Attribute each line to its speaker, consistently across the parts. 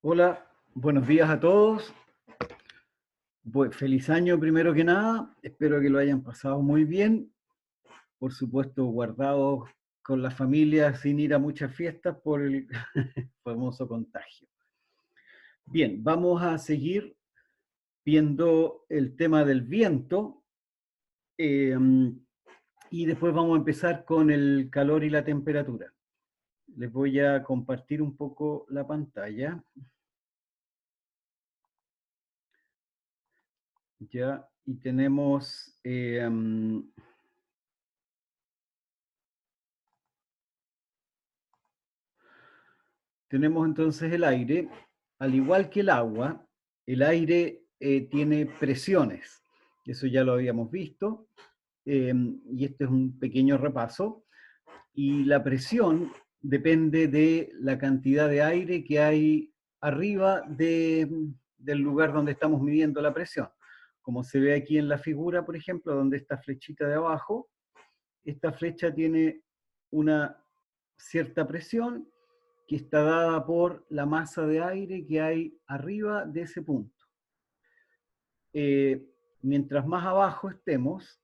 Speaker 1: Hola, buenos días a todos. Feliz año primero que nada. Espero que lo hayan pasado muy bien. Por supuesto, guardados con la familia sin ir a muchas fiestas por el famoso contagio. Bien, vamos a seguir viendo el tema del viento eh, y después vamos a empezar con el calor y la temperatura. Les voy a compartir un poco la pantalla. Ya, y tenemos tenemos entonces el aire. Al igual que el aire tiene presiones. Eso ya lo habíamos visto. Y este es un pequeño repaso. Y la presión depende de la cantidad de aire que hay arriba del lugar donde estamos midiendo la presión. Como se ve aquí en la figura, por ejemplo, donde esta flechita de abajo, esta flecha tiene una cierta presión que está dada por la masa de aire que hay arriba de ese punto. Mientras más abajo estemos,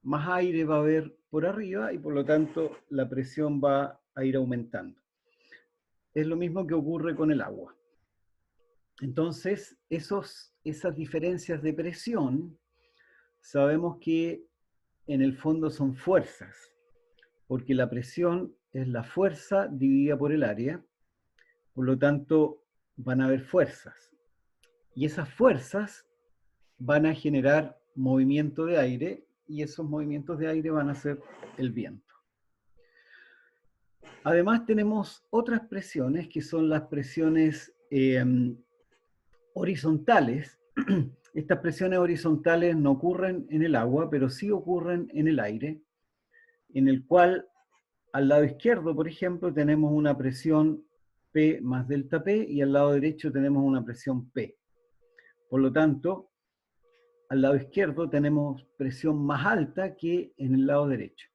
Speaker 1: más aire va a haber por arriba y por lo tanto la presión va a ir aumentando. Es lo mismo que ocurre con el agua. Entonces, esas diferencias de presión, sabemos que en el fondo son fuerzas, porque la presión es la fuerza dividida por el área, por lo tanto van a haber fuerzas. Y esas fuerzas van a generar movimiento de aire y esos movimientos de aire van a ser el viento. Además tenemos otras presiones que son las presiones horizontales. Estas presiones horizontales no ocurren en el agua, pero sí ocurren en el aire, en el cual al lado izquierdo, por ejemplo, tenemos una presión P más delta P y al lado derecho tenemos una presión P. Por lo tanto, al lado izquierdo tenemos presión más alta que en el lado derecho.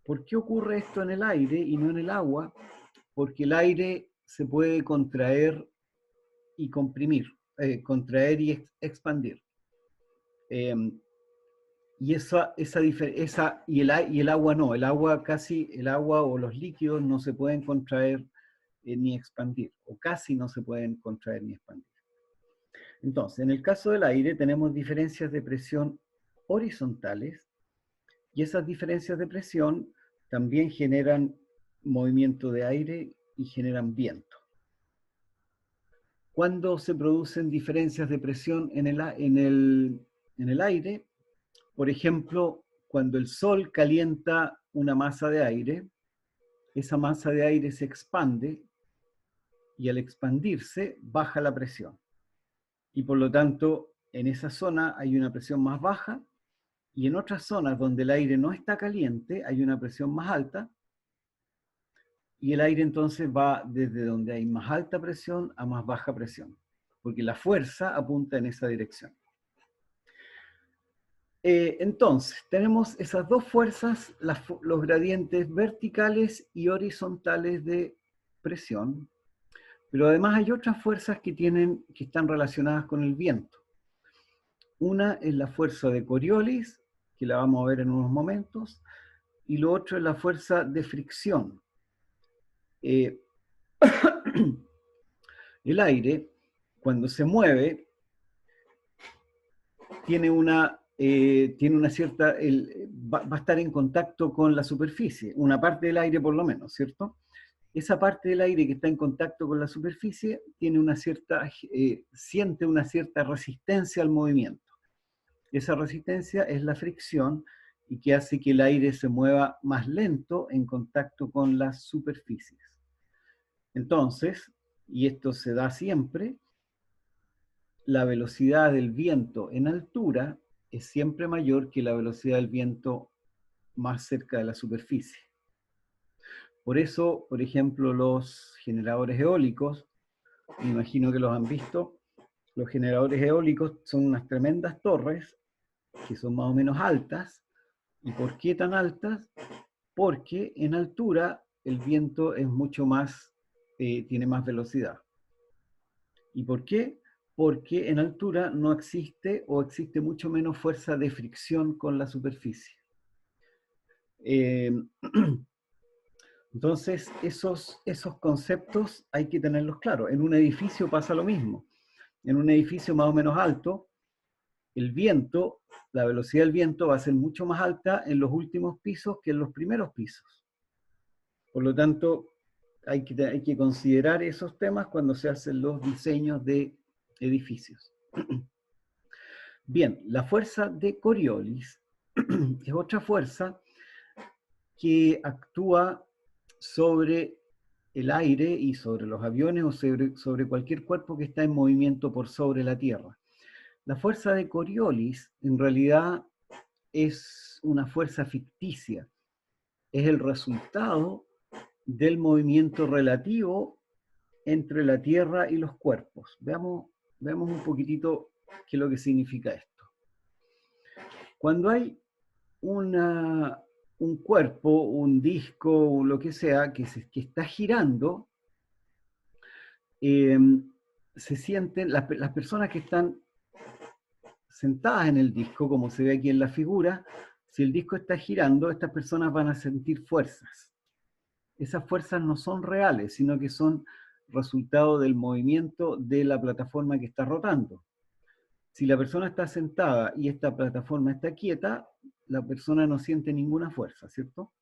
Speaker 1: ¿Por qué ocurre esto en el aire y no en el agua? Porque el aire se puede contraer y comprimir, contraer y expandir. Y el agua no, el agua o los líquidos no se pueden contraer ni expandir, o casi no se pueden contraer ni expandir. Entonces, en el caso del aire tenemos diferencias de presión horizontales y esas diferencias de presión también generan movimiento de aire y generan viento. Cuando se producen diferencias de presión en el aire, por ejemplo, cuando el sol calienta una masa de aire, esa masa de aire se expande y al expandirse baja la presión. Y por lo tanto, en esa zona hay una presión más baja y en otras zonas donde el aire no está caliente hay una presión más alta y el aire entonces va desde donde hay más alta presión a más baja presión, porque la fuerza apunta en esa dirección. Entonces, tenemos esas dos fuerzas, los gradientes verticales y horizontales de presión, pero además hay otras fuerzas que están relacionadas con el viento. Una es la fuerza de Coriolis, que la vamos a ver en unos momentos, y lo otro es la fuerza de fricción. El aire, cuando se mueve, tiene una cierta, va a estar en contacto con la superficie, una parte del aire por lo menos, ¿cierto? Esa parte del aire que está en contacto con la superficie tiene siente una cierta resistencia al movimiento. Esa resistencia es la fricción y que hace que el aire se mueva más lento en contacto con las superficies. Entonces, y esto se da siempre, la velocidad del viento en altura es siempre mayor que la velocidad del viento más cerca de la superficie. Por eso, por ejemplo, los generadores eólicos, me imagino que los han visto, los generadores eólicos son unas tremendas torres que son más o menos altas. ¿Y por qué tan altas? Porque en altura el viento es mucho más, tiene más velocidad. ¿Y por qué? Porque en altura no existe o existe mucho menos fuerza de fricción con la superficie. Eh, entonces, esos conceptos hay que tenerlos claros. En un edificio pasa lo mismo. En un edificio más o menos alto, el viento, la velocidad del viento va a ser mucho más alta en los últimos pisos que en los primeros pisos. Por lo tanto, hay que considerar esos temas cuando se hacen los diseños de edificios. Bien, la fuerza de Coriolis es otra fuerza que actúa sobre el aire y sobre los aviones o sobre cualquier cuerpo que está en movimiento por sobre la Tierra. La fuerza de Coriolis en realidad es una fuerza ficticia, es el resultado del movimiento relativo entre la Tierra y los cuerpos. Veamos un poquitito qué es lo que significa esto. Cuando hay un cuerpo, un disco, o lo que sea, que está girando, se sienten, las personas que están sentadas en el disco, como se ve aquí en la figura, si el disco está girando, estas personas van a sentir fuerzas. Esas fuerzas no son reales, sino que son resultado del movimiento de la plataforma que está rotando. Si la persona está sentada y esta plataforma está quieta, la persona no siente ninguna fuerza, ¿cierto?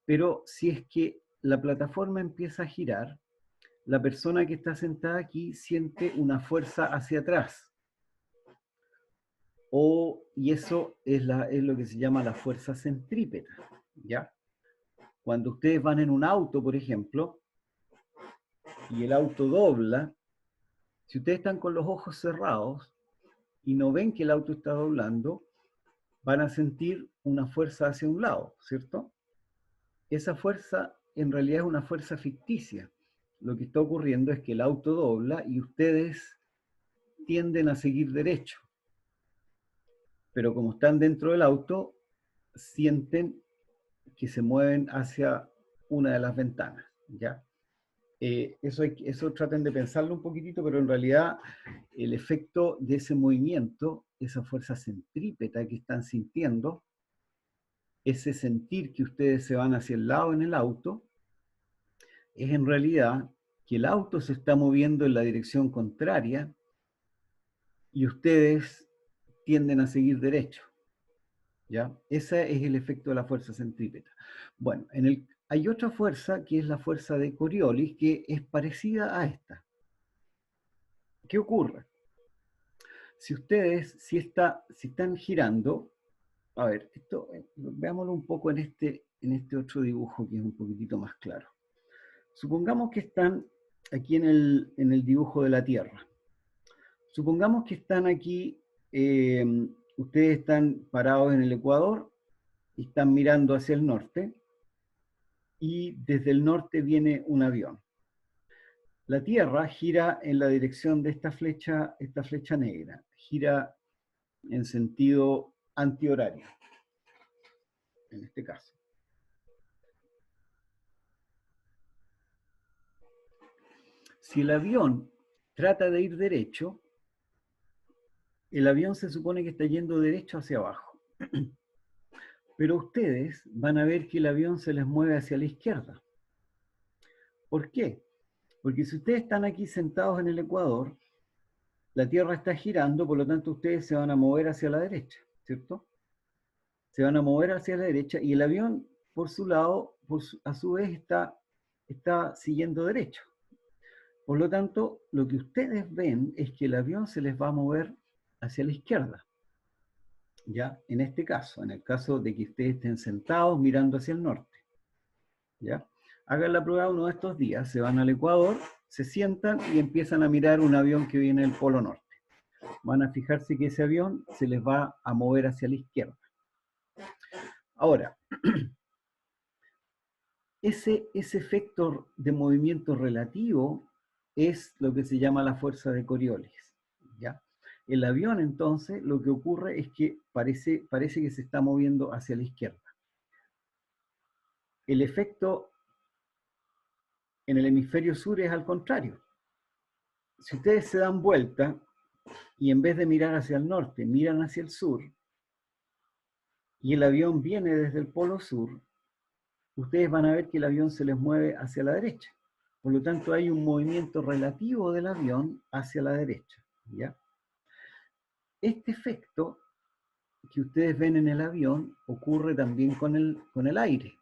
Speaker 1: Pero si es que la plataforma empieza a girar, la persona que está sentada aquí siente una fuerza hacia atrás. Y eso es lo que se llama la fuerza centrípeta, ¿ya? Cuando ustedes van en un auto, por ejemplo, y el auto dobla, si ustedes están con los ojos cerrados y no ven que el auto está doblando, van a sentir una fuerza hacia un lado, ¿cierto? Esa fuerza en realidad es una fuerza ficticia. Lo que está ocurriendo es que el auto dobla y ustedes tienden a seguir derecho. Pero como están dentro del auto, sienten que se mueven hacia una de las ventanas, ¿ya? Eso traten de pensarlo un poquitito, pero en realidad el efecto de ese movimiento, esa fuerza centrípeta que están sintiendo, ese sentir que ustedes se van hacia el lado en el auto, es en realidad que el auto se está moviendo en la dirección contraria y ustedes tienden a seguir derecho, ¿ya? Ese es el efecto de la fuerza centrípeta. Bueno, hay otra fuerza que es la fuerza de Coriolis, que es parecida a esta. ¿Qué ocurre? Si están girando, a ver, esto veámoslo un poco en este otro dibujo que es un poquitito más claro. Supongamos que están aquí en el dibujo de la Tierra. Supongamos que están aquí, ustedes están parados en el Ecuador y están mirando hacia el norte y desde el norte viene un avión. La Tierra gira en la dirección de esta flecha negra, gira en sentido antihorario, en este caso. Si el avión trata de ir derecho, el avión se supone que está yendo derecho hacia abajo. Pero ustedes van a ver que el avión se les mueve hacia la izquierda. ¿Por qué? Porque si ustedes están aquí sentados en el Ecuador, la Tierra está girando, por lo tanto ustedes se van a mover hacia la derecha, ¿cierto? Se van a mover hacia la derecha y el avión, por su lado, a su vez está siguiendo derecho. Por lo tanto, lo que ustedes ven es que el avión se les va a mover hacia la izquierda. ¿Ya? En este caso, en el caso de que ustedes estén sentados mirando hacia el norte. ¿Ya? Hagan la prueba uno de estos días, se van al Ecuador, se sientan y empiezan a mirar un avión que viene del Polo Norte. Van a fijarse que ese avión se les va a mover hacia la izquierda. Ahora, ese efecto de movimiento relativo es lo que se llama la fuerza de Coriolis, ¿ya? El avión, entonces, lo que ocurre es que parece que se está moviendo hacia la izquierda. El efecto en el hemisferio sur es al contrario. si ustedes se dan vuelta y en vez de mirar hacia el norte, miran hacia el sur, y el avión viene desde el polo sur, ustedes van a ver que el avión se les mueve hacia la derecha. Por lo tanto, hay un movimiento relativo del avión hacia la derecha, ¿ya? Este efecto que ustedes ven en el avión ocurre también con el aire.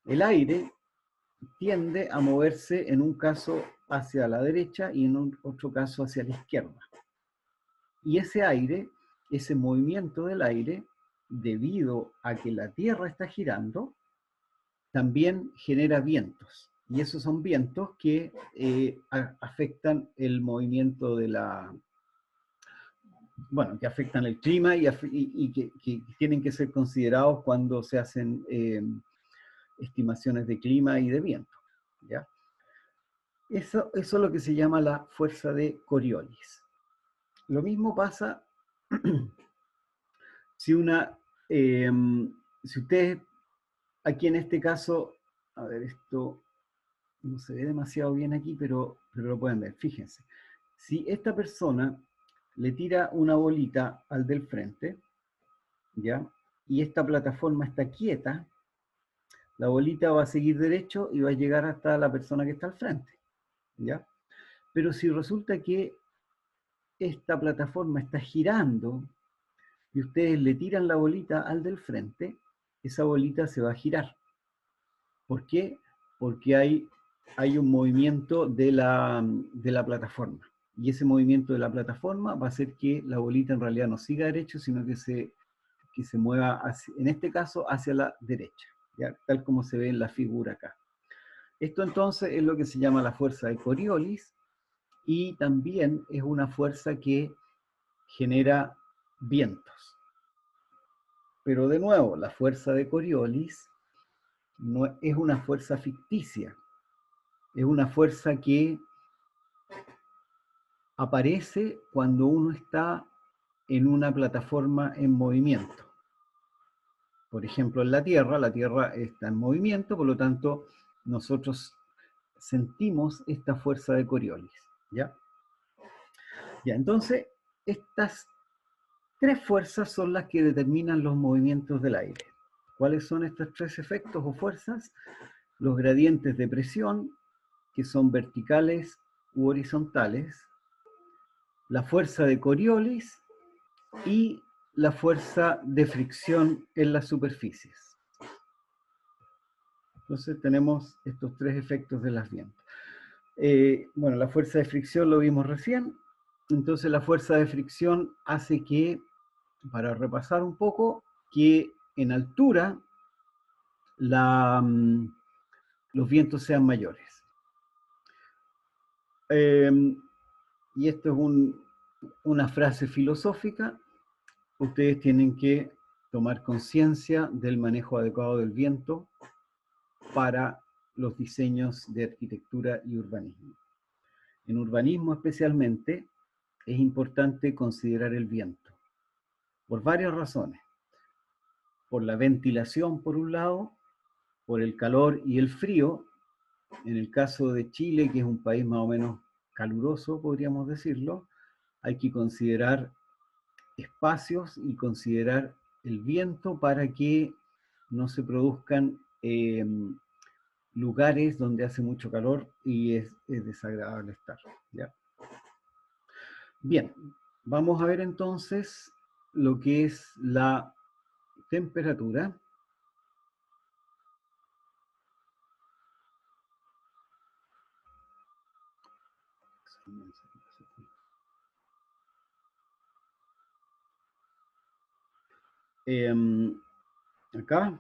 Speaker 1: El aire tiende a moverse en un caso hacia la derecha y en otro caso hacia la izquierda. Y ese aire, ese movimiento del aire, debido a que la Tierra está girando, también genera vientos. Y esos son vientos que afectan el movimiento de la... Bueno, que afectan el clima y que tienen que ser considerados cuando se hacen estimaciones de clima y de viento, ¿ya? Eso es lo que se llama la fuerza de Coriolis. Lo mismo pasa si si ustedes, aquí en este caso, a ver, esto no se ve demasiado bien aquí, pero lo pueden ver, fíjense. Si esta persona le tira una bolita al del frente, ¿ya? Y esta plataforma está quieta, la bolita va a seguir derecho y va a llegar hasta la persona que está al frente, ¿ya? Pero si resulta que esta plataforma está girando y ustedes le tiran la bolita al del frente, esa bolita se va a girar. ¿Por qué? Porque hay un movimiento de la plataforma. Y ese movimiento de la plataforma va a hacer que la bolita en realidad no siga derecho, sino que se mueva, en este caso, hacia la derecha, ¿ya? Tal como se ve en la figura acá. Esto entonces es lo que se llama la fuerza de Coriolis, y también es una fuerza que genera vientos. Pero de nuevo, la fuerza de Coriolis no es una fuerza ficticia, es una fuerza que aparece cuando uno está en una plataforma en movimiento. Por ejemplo, en la Tierra está en movimiento, por lo tanto, nosotros sentimos esta fuerza de Coriolis, ¿ya? Ya, entonces, estas tres fuerzas son las que determinan los movimientos del aire. ¿Cuáles son estos tres efectos o fuerzas? Los gradientes de presión, que son verticales u horizontales, la fuerza de Coriolis y la fuerza de fricción en las superficies. Entonces tenemos estos tres efectos de las vientos. Bueno, la fuerza de fricción lo vimos recién. Entonces la fuerza de fricción hace que, para repasar un poco, que en altura los vientos sean mayores. Y esto es una frase filosófica. Ustedes tienen que tomar conciencia del manejo adecuado del viento para los diseños de arquitectura y urbanismo. En urbanismo especialmente es importante considerar el viento, por varias razones. Por la ventilación, por un lado, por el calor y el frío. En el caso de Chile, que es un país más o menos caluroso, podríamos decirlo, hay que considerar espacios y considerar el viento para que no se produzcan lugares donde hace mucho calor y es desagradable estar, ¿ya? Bien, vamos a ver entonces lo que es la temperatura. Acá.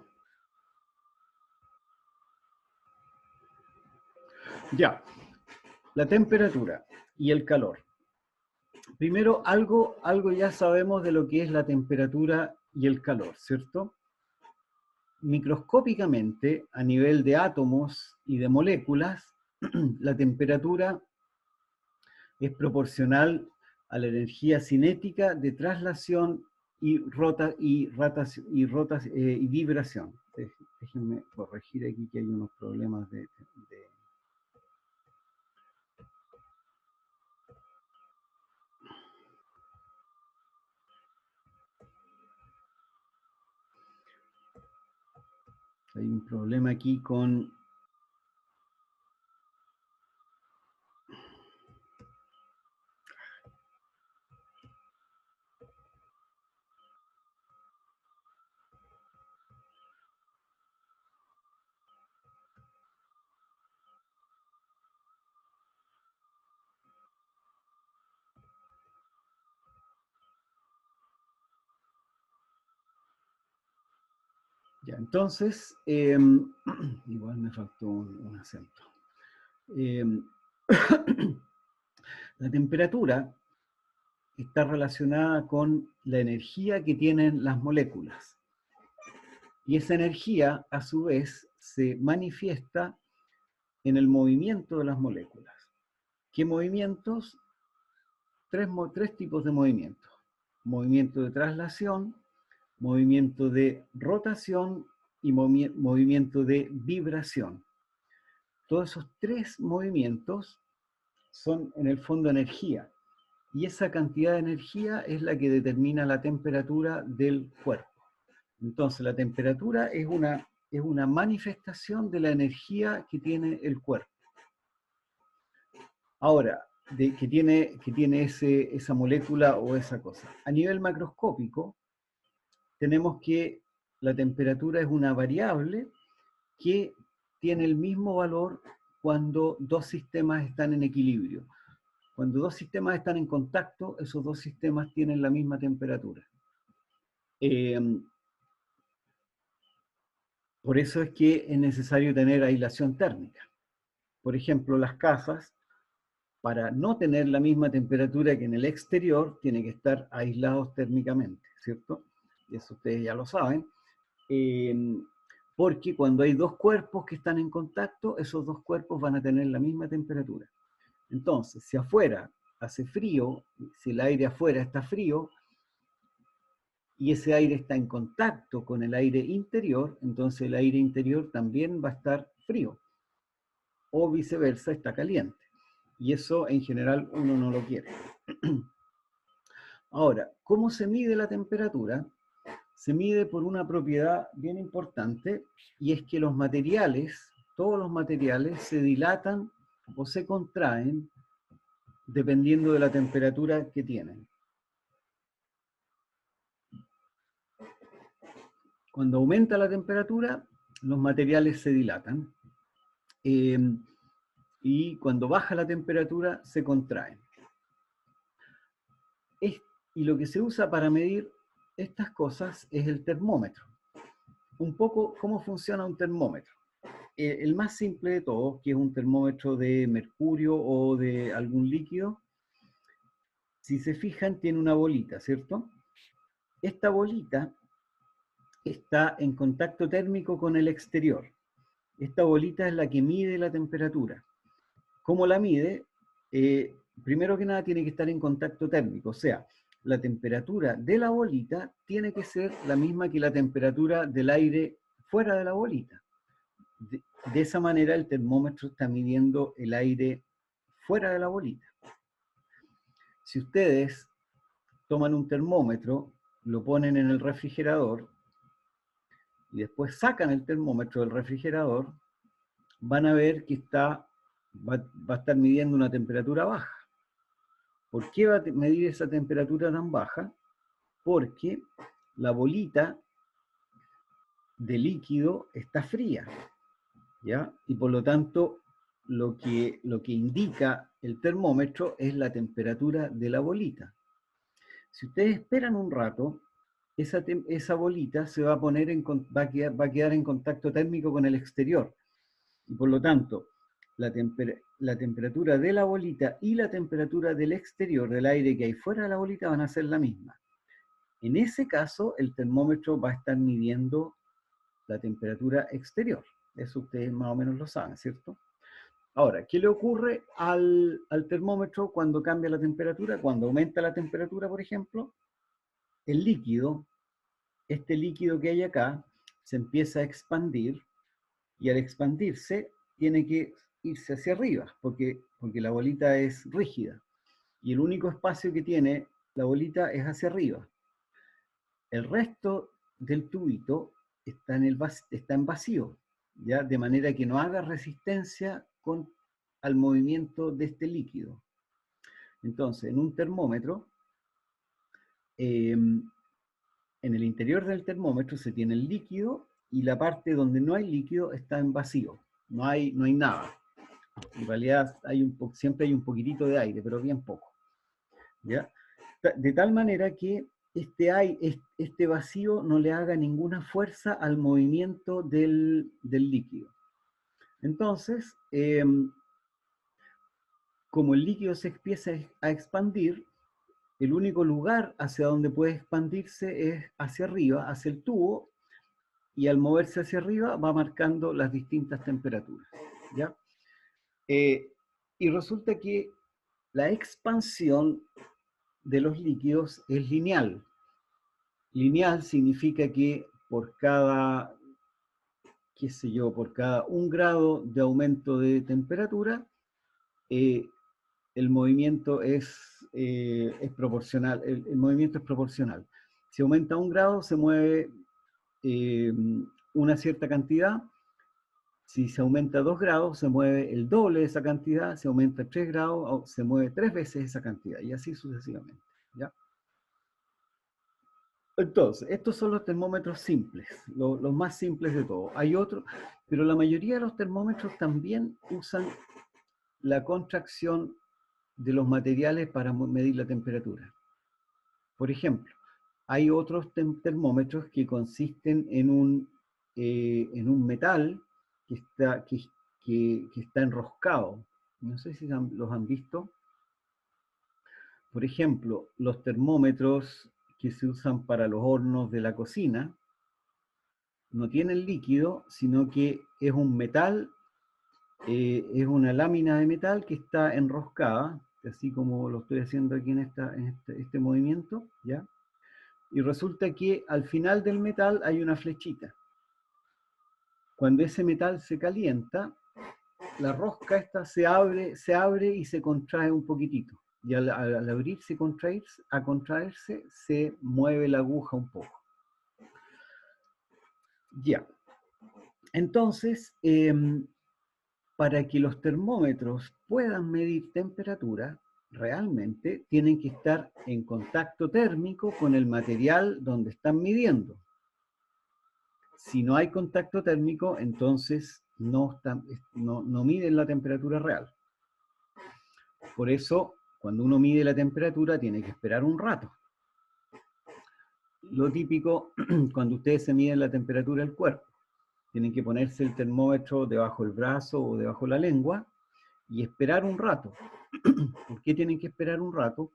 Speaker 1: Ya, la temperatura y el calor. Primero, algo ya sabemos de lo que es la temperatura y el calor, ¿cierto? Microscópicamente, a nivel de átomos y de moléculas, la temperatura es proporcional a la energía cinética de traslación y vibración. Déjenme corregir aquí que hay unos problemas de Hay un problema aquí con... Ya, entonces, igual me faltó un acento. La temperatura está relacionada con la energía que tienen las moléculas. Y esa energía, a su vez, se manifiesta en el movimiento de las moléculas. ¿Qué movimientos? Tres tipos de movimientos. Movimiento de traslación, movimiento de rotación y movimiento de vibración. Todos esos tres movimientos son en el fondo energía. Y esa cantidad de energía es la que determina la temperatura del cuerpo. Entonces la temperatura es una manifestación de la energía que tiene el cuerpo. Ahora, que tiene esa molécula o esa cosa. A nivel macroscópico, tenemos que la temperatura es una variable que tiene el mismo valor cuando dos sistemas están en equilibrio. Cuando dos sistemas están en contacto, esos dos sistemas tienen la misma temperatura. Por eso es que es necesario tener aislación térmica. Por ejemplo, las casas, para no tener la misma temperatura que en el exterior, tienen que estar aislados térmicamente, ¿cierto? Eso ustedes ya lo saben. Porque cuando hay dos cuerpos que están en contacto, esos dos cuerpos van a tener la misma temperatura. Entonces, si afuera hace frío, si el aire afuera está frío, y ese aire está en contacto con el aire interior, entonces el aire interior también va a estar frío. O viceversa, está caliente. Y eso en general uno no lo quiere. Ahora, ¿cómo se mide la temperatura? Se mide por una propiedad bien importante, y es que los materiales, todos los materiales, se dilatan o se contraen dependiendo de la temperatura que tienen. Cuando aumenta la temperatura, los materiales se dilatan. Y cuando baja la temperatura, se contraen. Y lo que se usa para medir estas cosas es el termómetro. Un poco, ¿cómo funciona un termómetro? El más simple de todos, que es un termómetro de mercurio o de algún líquido, si se fijan, tiene una bolita, ¿cierto? Esta bolita está en contacto térmico con el exterior. Esta bolita es la que mide la temperatura. ¿Cómo la mide? Primero que nada tiene que estar en contacto térmico, o sea, la temperatura de la bolita tiene que ser la misma que la temperatura del aire fuera de la bolita. De esa manera el termómetro está midiendo el aire fuera de la bolita. Si ustedes toman un termómetro, lo ponen en el refrigerador y después sacan el termómetro del refrigerador, van a ver que va a estar midiendo una temperatura baja. ¿Por qué va a medir esa temperatura tan baja? Porque la bolita de líquido está fría, ¿ya? Y por lo tanto, lo que indica el termómetro es la temperatura de la bolita. Si ustedes esperan un rato, esa bolita se va a va a quedar en contacto térmico con el exterior. Y por lo tanto, la temperatura de la bolita y la temperatura del exterior, del aire que hay fuera de la bolita, van a ser la misma. En ese caso, el termómetro va a estar midiendo la temperatura exterior. Eso ustedes más o menos lo saben, ¿cierto? Ahora, ¿qué le ocurre al termómetro cuando cambia la temperatura? Cuando aumenta la temperatura, por ejemplo, el líquido, este líquido que hay acá, se empieza a expandir, y al expandirse tiene que irse hacia arriba, porque la bolita es rígida, y el único espacio que tiene la bolita es hacia arriba. El resto del tubito está en vacío, ¿ya? De manera que no haga resistencia al movimiento de este líquido. Entonces, en un termómetro, en el interior del termómetro se tiene el líquido y la parte donde no hay líquido está en vacío, no hay nada. En realidad siempre hay un poquitito de aire, pero bien poco, ¿ya? De tal manera que este vacío no le haga ninguna fuerza al movimiento del líquido. Entonces, como el líquido se empieza a expandir, el único lugar hacia donde puede expandirse es hacia arriba, hacia el tubo, y al moverse hacia arriba va marcando las distintas temperaturas, ¿ya? Y resulta que la expansión de los líquidos es lineal. Lineal significa que por cada, qué sé yo, por cada 1 grado de aumento de temperatura, el movimiento es proporcional. El movimiento es proporcional. Si aumenta 1 grado, se mueve una cierta cantidad. Si se aumenta 2 grados, se mueve el doble de esa cantidad. Si aumenta 3 grados, se mueve 3 veces esa cantidad, y así sucesivamente, ¿ya? Entonces, estos son los termómetros simples, los más simples de todos. Hay otros, pero la mayoría de los termómetros también usan la contracción de los materiales para medir la temperatura. Por ejemplo, hay otros termómetros que consisten en un metal que está enroscado. No sé si los han visto. Por ejemplo, los termómetros que se usan para los hornos de la cocina no tienen líquido, sino que es un metal, es una lámina de metal que está enroscada, así como lo estoy haciendo aquí en este movimiento, ¿ya? Y resulta que al final del metal hay una flechita. Cuando ese metal se calienta, la rosca esta se abre y se contrae un poquitito. Y al abrirse y contraerse, se mueve la aguja un poco. Ya. Entonces, para que los termómetros puedan medir temperatura, realmente tienen que estar en contacto térmico con el material donde están midiendo. Si no hay contacto térmico, entonces no miden la temperatura real. Por eso, cuando uno mide la temperatura, tiene que esperar un rato. Lo típico, cuando ustedes se miden la temperatura del cuerpo, tienen que ponerse el termómetro debajo del brazo o debajo de la lengua y esperar un rato. ¿Por qué tienen que esperar un rato?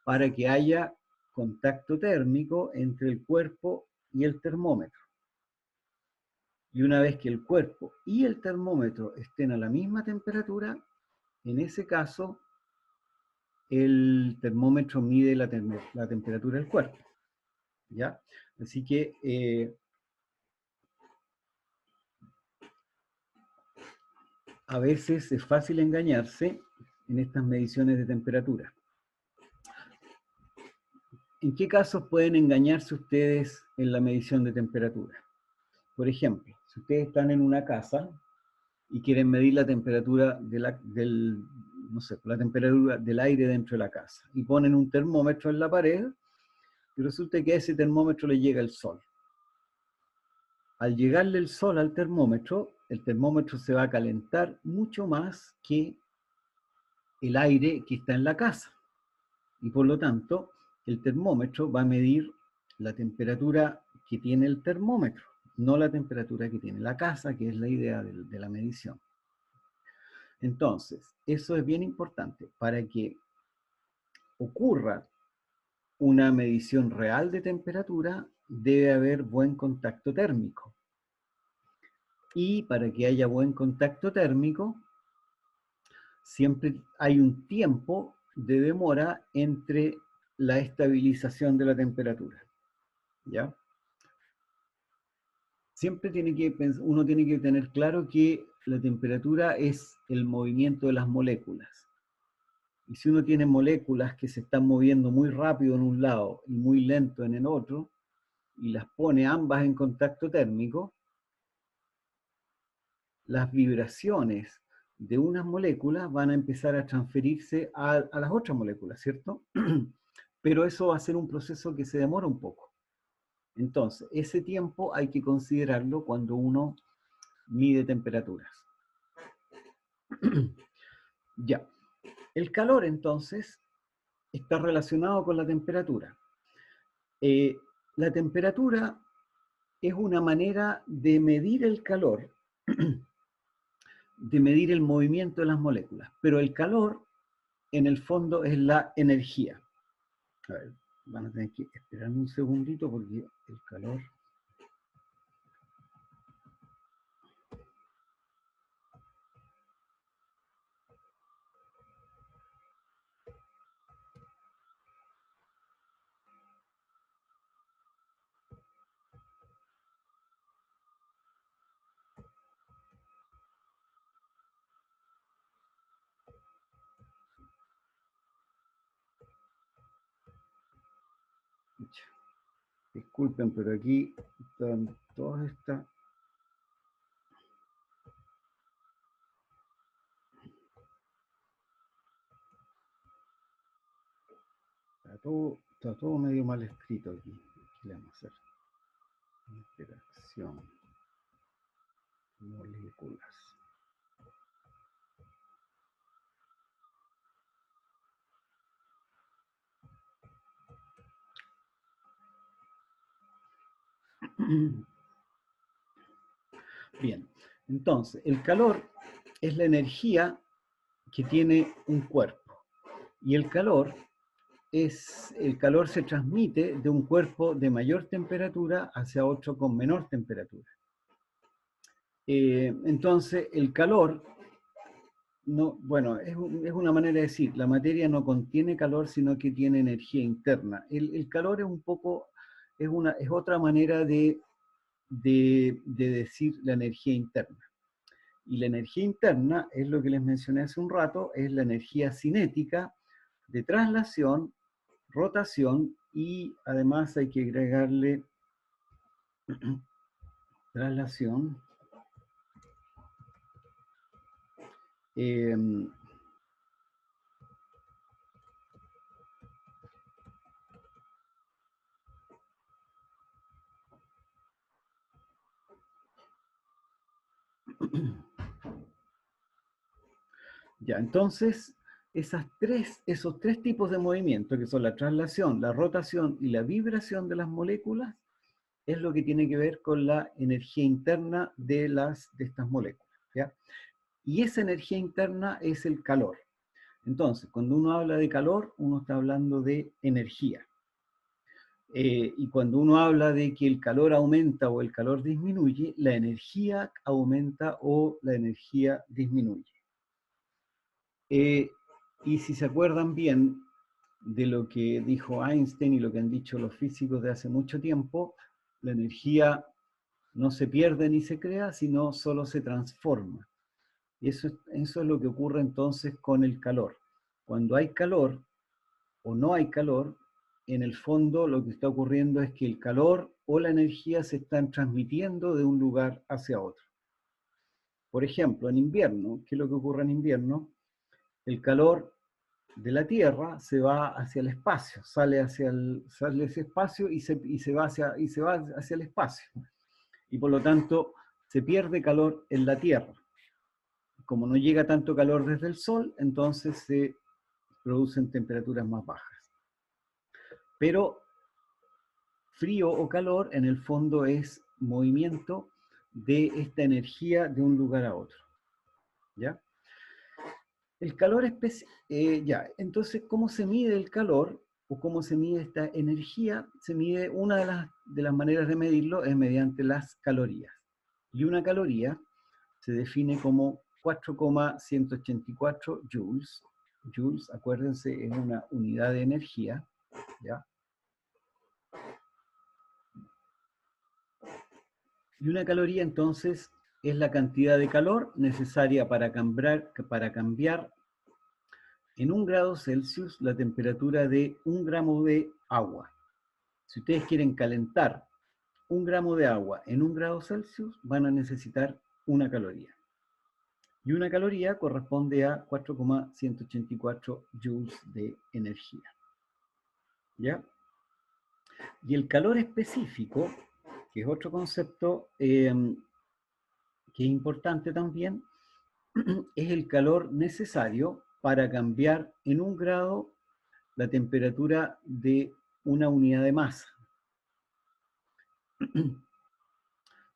Speaker 1: Para que haya contacto térmico entre el cuerpo y el termómetro. Y una vez que el cuerpo y el termómetro estén a la misma temperatura, en ese caso, el termómetro mide la temperatura del cuerpo, ¿ya? Así que a veces es fácil engañarse en estas mediciones de temperatura. ¿En qué casos pueden engañarse ustedes en la medición de temperatura? Por ejemplo, si ustedes están en una casa y quieren medir la temperatura la temperatura del aire dentro de la casa y ponen un termómetro en la pared y resulta que a ese termómetro le llega el sol. Al llegarle el sol al termómetro, el termómetro se va a calentar mucho más que el aire que está en la casa. Y por lo tanto, el termómetro va a medir la temperatura que tiene el termómetro, no la temperatura que tiene la casa, que es la idea de la medición. Entonces, eso es bien importante. Para que ocurra una medición real de temperatura, debe haber buen contacto térmico. Y para que haya buen contacto térmico, siempre hay un tiempo de demora entre la estabilización de la temperatura, ¿ya? Siempre uno tiene que tener claro que la temperatura es el movimiento de las moléculas. Y si uno tiene moléculas que se están moviendo muy rápido en un lado y muy lento en el otro, y las pone ambas en contacto térmico, las vibraciones de unas moléculas van a empezar a transferirse a las otras moléculas, ¿cierto? Pero eso va a ser un proceso que se demora un poco. Entonces, ese tiempo hay que considerarlo cuando uno mide temperaturas. Ya. El calor, entonces, está relacionado con la temperatura. La temperatura es una manera de medir el calor, de medir el movimiento de las moléculas, pero el calor, en el fondo, es la energía. A ver, van a tener que esperar un segundito porque el calor... Disculpen, pero aquí están todas estas... Está todo medio mal escrito aquí. ¿Qué le vamos a hacer? Interacción. Moléculas. Bien, entonces, el calor es la energía que tiene un cuerpo. Y el calor se transmite de un cuerpo de mayor temperatura hacia otro con menor temperatura. Entonces, el calor, no, bueno, es una manera de decir, la materia no contiene calor, sino que tiene energía interna. El calor es un poco, es otra manera de decir la energía interna. Y la energía interna es lo que les mencioné hace un rato, es la energía cinética de traslación, rotación y además hay que agregarle traslación, ya, entonces esos tres tipos de movimiento, que son la traslación, la rotación y la vibración de las moléculas, es lo que tiene que ver con la energía interna de estas moléculas, ¿ya? Y esa energía interna es el calor. Entonces, cuando uno habla de calor, uno está hablando de energía. Y cuando uno habla de que el calor aumenta o el calor disminuye, la energía aumenta o la energía disminuye. Y si se acuerdan bien de lo que dijo Einstein y lo que han dicho los físicos de hace mucho tiempo, la energía no se pierde ni se crea, sino solo se transforma. Y eso es lo que ocurre entonces con el calor. Cuando hay calor o no hay calor, en el fondo lo que está ocurriendo es que el calor o la energía se están transmitiendo de un lugar hacia otro. Por ejemplo, en invierno, ¿qué es lo que ocurre en invierno? El calor de la Tierra se va hacia el espacio, sale ese espacio y se va hacia el espacio. Y por lo tanto se pierde calor en la Tierra. Como no llega tanto calor desde el Sol, entonces se producen temperaturas más bajas. Pero frío o calor en el fondo es movimiento de esta energía de un lugar a otro. ¿Ya? El calor ya, entonces, ¿cómo se mide el calor o cómo se mide esta energía? Se mide, una de las maneras de medirlo es mediante las calorías. Y una caloría se define como 4,184 joules. Joules, acuérdense, es una unidad de energía, ¿ya? Y una caloría, entonces, es la cantidad de calor necesaria para cambiar en 1 grado Celsius la temperatura de 1 gramo de agua. Si ustedes quieren calentar 1 gramo de agua en 1 grado Celsius van a necesitar 1 caloría. Y 1 caloría corresponde a 4,184 joules de energía. ¿Ya? Y el calor específico, que es otro concepto que es importante también, es el calor necesario para cambiar en 1 grado la temperatura de una unidad de masa.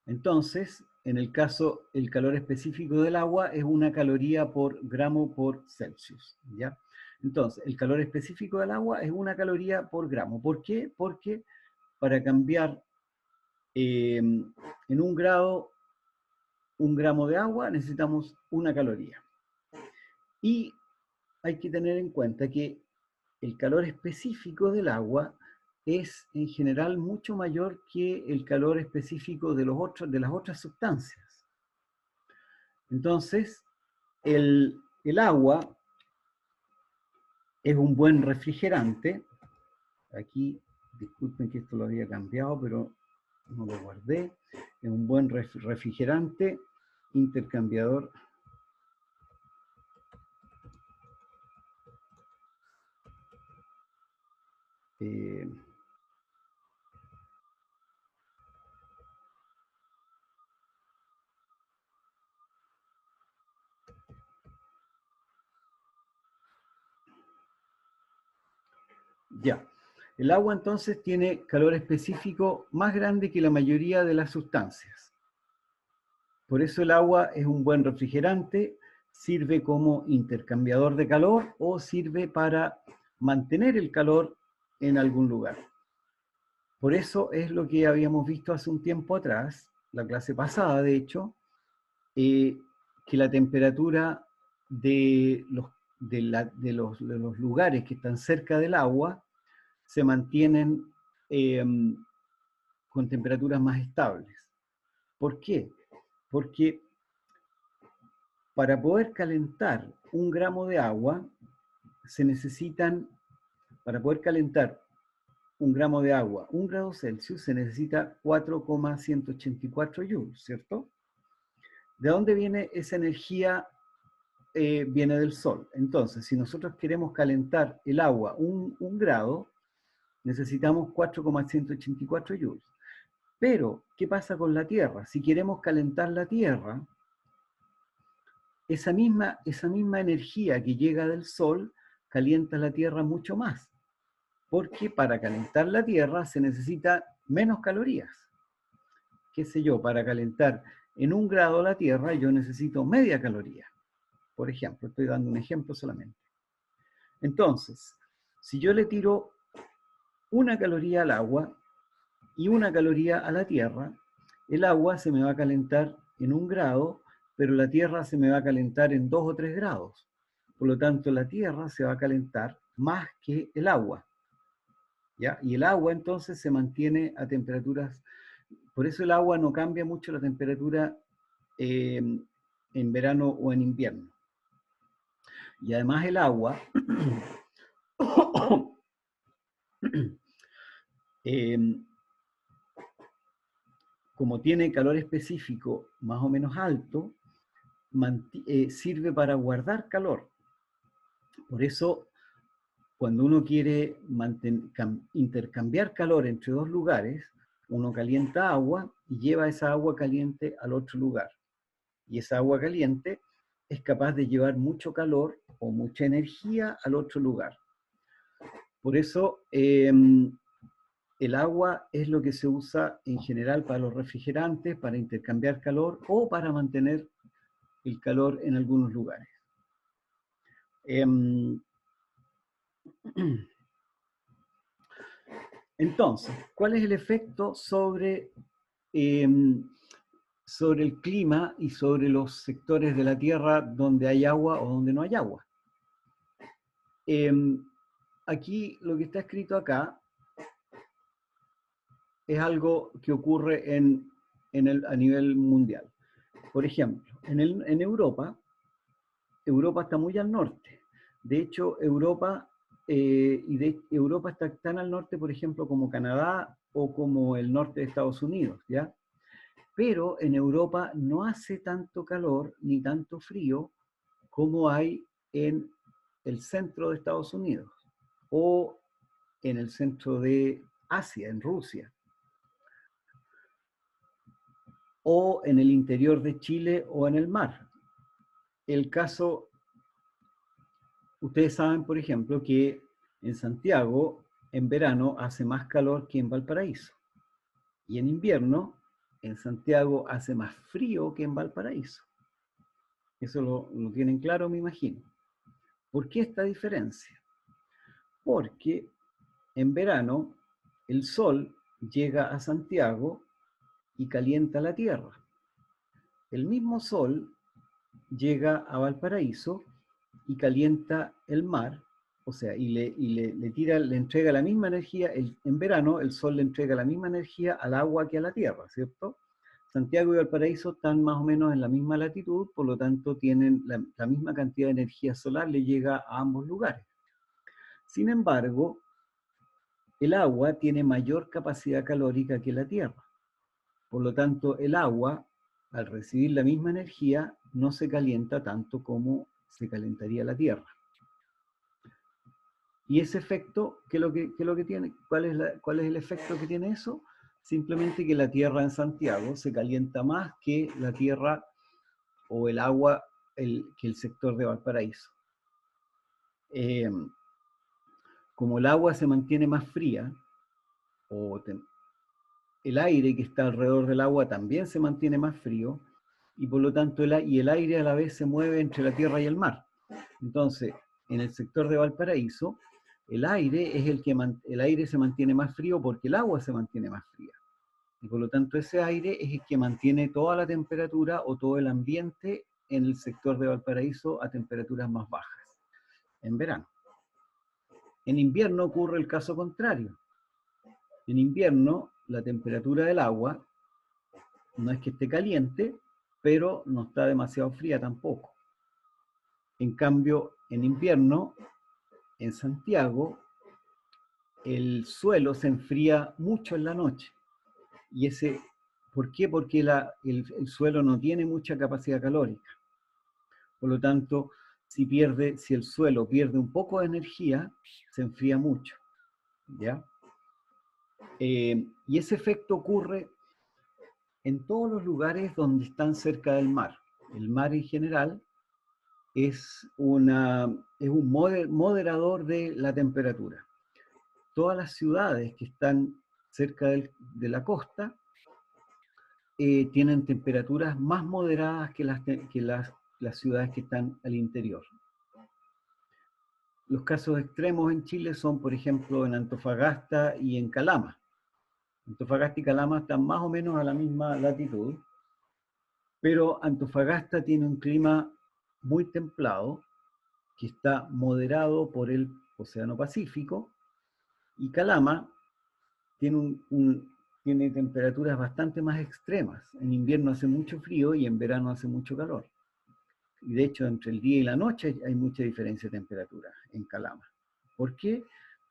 Speaker 1: Entonces, en el caso, el calor específico del agua es 1 caloría por gramo por Celsius, ¿ya? Entonces, el calor específico del agua es 1 caloría por gramo. ¿Por qué? Porque para cambiar en 1 grado 1 gramo de agua necesitamos 1 caloría. Y hay que tener en cuenta que el calor específico del agua es en general mucho mayor que el calor específico de las otras sustancias. Entonces, el agua es un buen refrigerante. Aquí, disculpen que esto lo había cambiado, pero no lo guardé. Es un buen refrigerante intercambiador ya. El agua entonces tiene calor específico más grande que la mayoría de las sustancias. Por eso el agua es un buen refrigerante, sirve como intercambiador de calor o sirve para mantener el calor en algún lugar. Por eso es lo que habíamos visto hace un tiempo atrás, la clase pasada de hecho, que la temperatura de los lugares que están cerca del agua se mantienen con temperaturas más estables. ¿Por qué? Porque para poder calentar 1 gramo de agua, se necesitan, para poder calentar 1 gramo de agua, 1 grado Celsius, se necesita 4,184 joules, ¿cierto? ¿De dónde viene esa energía? Viene del sol. Entonces, si nosotros queremos calentar el agua 1 grado, necesitamos 4,184 joules. Pero, ¿qué pasa con la Tierra? Si queremos calentar la Tierra, esa misma energía que llega del Sol calienta la Tierra mucho más. Porque para calentar la Tierra se necesita menos calorías. Qué sé yo, para calentar en 1 grado la Tierra yo necesito media caloría. Por ejemplo, estoy dando un ejemplo solamente. Entonces, si yo le tiro 1 caloría al agua y 1 caloría a la Tierra, el agua se me va a calentar en 1 grado, pero la Tierra se me va a calentar en 2 o 3 grados. Por lo tanto, la Tierra se va a calentar más que el agua. ¿Ya? Y el agua entonces se mantiene a temperaturas, por eso el agua no cambia mucho la temperatura en verano o en invierno. Y además el agua como tiene calor específico más o menos alto, sirve para guardar calor. Por eso, cuando uno quiere intercambiar calor entre dos lugares, uno calienta agua y lleva esa agua caliente al otro lugar. Y esa agua caliente es capaz de llevar mucho calor o mucha energía al otro lugar. Por eso, el agua es lo que se usa en general para los refrigerantes, para intercambiar calor o para mantener el calor en algunos lugares. Entonces, ¿cuál es el efecto sobre el clima y sobre los sectores de la Tierra donde hay agua o donde no hay agua? Aquí, lo que está escrito acá es algo que ocurre a nivel mundial. Por ejemplo, en Europa está muy al norte. De hecho, Europa está tan al norte, por ejemplo, como Canadá o como el norte de Estados Unidos, ¿ya? Pero en Europa no hace tanto calor ni tanto frío como hay en el centro de Estados Unidos o en el centro de Asia, en Rusia, o en el interior de Chile o en el mar. El caso, ustedes saben, por ejemplo, que en Santiago en verano hace más calor que en Valparaíso. Y en invierno, en Santiago hace más frío que en Valparaíso. Eso lo tienen claro, me imagino. ¿Por qué esta diferencia? Porque en verano el sol llega a Santiago y calienta la tierra. El mismo sol llega a Valparaíso y calienta el mar, o sea, le entrega la misma energía, en verano el sol le entrega la misma energía al agua que a la tierra, ¿cierto? Santiago y Valparaíso están más o menos en la misma latitud, por lo tanto tienen la misma cantidad de energía solar, le llega a ambos lugares. Sin embargo, el agua tiene mayor capacidad calórica que la tierra. Por lo tanto, el agua, al recibir la misma energía, no se calienta tanto como se calentaría la tierra. Y ese efecto, ¿qué es lo que tiene? ¿Cuál es el efecto que tiene eso? Simplemente que la tierra en Santiago se calienta más que la tierra o el agua que el sector de Valparaíso. Como el agua se mantiene más fría, el aire que está alrededor del agua también se mantiene más frío, y por lo tanto el aire a la vez se mueve entre la tierra y el mar. Entonces, en el sector de Valparaíso, el aire se mantiene más frío porque el agua se mantiene más fría. Y por lo tanto ese aire es el que mantiene toda la temperatura o todo el ambiente en el sector de Valparaíso a temperaturas más bajas, en verano. En invierno ocurre el caso contrario. En invierno la temperatura del agua no es que esté caliente, pero no está demasiado fría tampoco. En cambio, en invierno, en Santiago, el suelo se enfría mucho en la noche. ¿Por qué? Porque el suelo no tiene mucha capacidad calórica. Por lo tanto, si el suelo pierde un poco de energía, se enfría mucho, ¿ya? Y ese efecto ocurre en todos los lugares donde están cerca del mar. El mar en general es un moderador de la temperatura. Todas las ciudades que están cerca de la costa tienen temperaturas más moderadas que las ciudades que están al interior. Los casos extremos en Chile son, por ejemplo, en Antofagasta y en Calama. Antofagasta y Calama están más o menos a la misma latitud, pero Antofagasta tiene un clima muy templado, que está moderado por el Océano Pacífico, y Calama tiene temperaturas bastante más extremas. En invierno hace mucho frío y en verano hace mucho calor. Y de hecho, entre el día y la noche hay mucha diferencia de temperatura en Calama. ¿Por qué?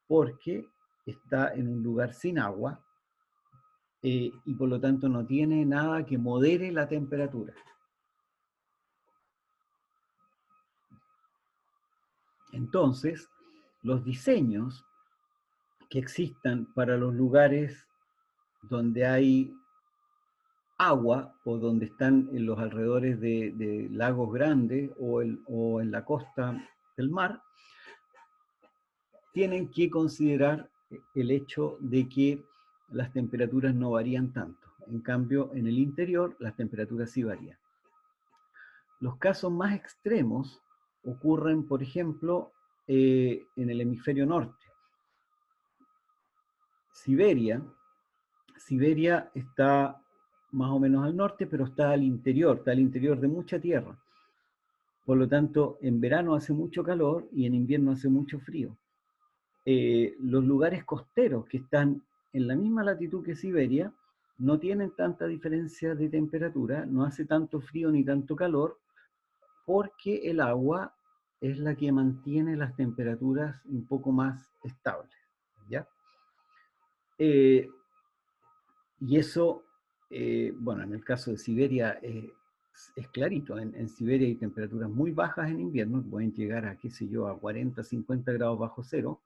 Speaker 1: Porque está en un lugar sin agua y por lo tanto no tiene nada que modere la temperatura. Entonces, los diseños que existan para los lugares donde hay agua o donde están en los alrededores de lagos grandes o en la costa del mar, tienen que considerar el hecho de que las temperaturas no varían tanto. En cambio, en el interior las temperaturas sí varían. Los casos más extremos ocurren, por ejemplo, en el hemisferio norte. Siberia está más o menos al norte, pero está al interior de mucha tierra. Por lo tanto, en verano hace mucho calor y en invierno hace mucho frío. Los lugares costeros que están en la misma latitud que Siberia no tienen tanta diferencia de temperatura, no hace tanto frío ni tanto calor, porque el agua es la que mantiene las temperaturas un poco más estables, ¿ya? Y eso, bueno, en el caso de Siberia es clarito. En Siberia hay temperaturas muy bajas en invierno, pueden llegar a, qué sé yo, a 40, 50 grados bajo cero.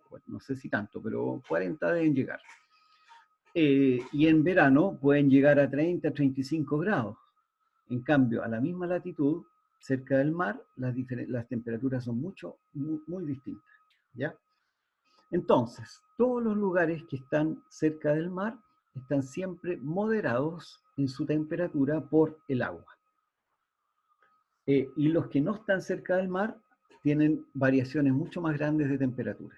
Speaker 1: Bueno, no sé si tanto, pero 40 deben llegar. Y en verano pueden llegar a 30, 35 grados. En cambio, a la misma latitud, cerca del mar, las temperaturas son muy distintas. ¿Ya? Entonces, todos los lugares que están cerca del mar están siempre moderados en su temperatura por el agua. Y los que no están cerca del mar tienen variaciones mucho más grandes de temperatura.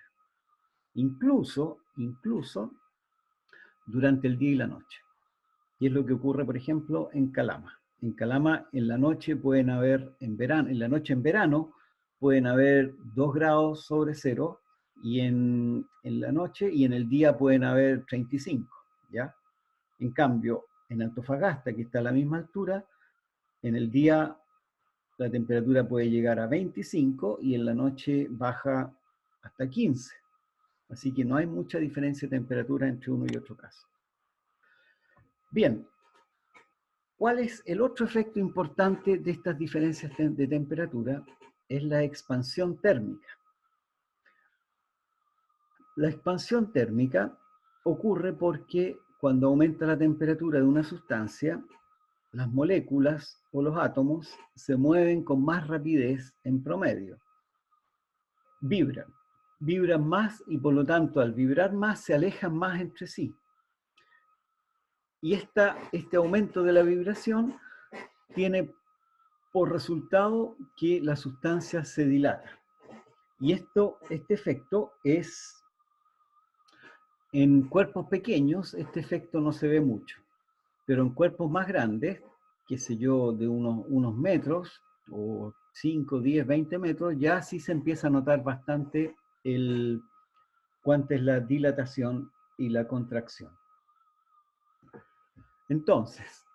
Speaker 1: Incluso durante el día y la noche. Y es lo que ocurre, por ejemplo, en Calama. En Calama, en la noche pueden haber, en la noche en verano, pueden haber 2 grados sobre cero, y en la noche y en el día pueden haber 35, ¿ya? En cambio, en Antofagasta, que está a la misma altura, en el día la temperatura puede llegar a 25 y en la noche baja hasta 15. Así que no hay mucha diferencia de temperatura entre uno y otro caso. Bien, ¿cuál es el otro efecto importante de estas diferencias de temperatura? Es la expansión térmica. La expansión térmica ocurre porque cuando aumenta la temperatura de una sustancia, las moléculas o los átomos se mueven con más rapidez en promedio. Vibran más y por lo tanto al vibrar más se alejan más entre sí. Y este aumento de la vibración tiene por resultado que la sustancia se dilata. Y este efecto es, en cuerpos pequeños, este efecto no se ve mucho, pero en cuerpos más grandes, qué sé yo, de unos metros, o 5, 10, 20 metros, ya sí se empieza a notar bastante cuánta es la dilatación y la contracción. Entonces,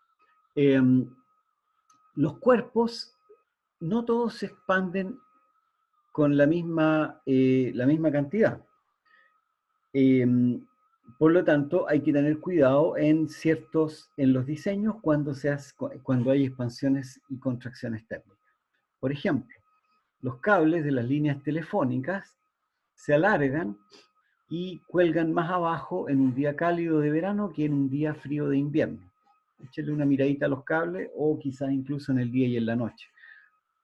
Speaker 1: los cuerpos no todos se expanden con la misma cantidad. Por lo tanto, hay que tener cuidado en los diseños cuando hay expansiones y contracciones térmicas. Por ejemplo, los cables de las líneas telefónicas se alargan y cuelgan más abajo en un día cálido de verano que en un día frío de invierno. Échale una miradita a los cables o quizás incluso en el día y en la noche.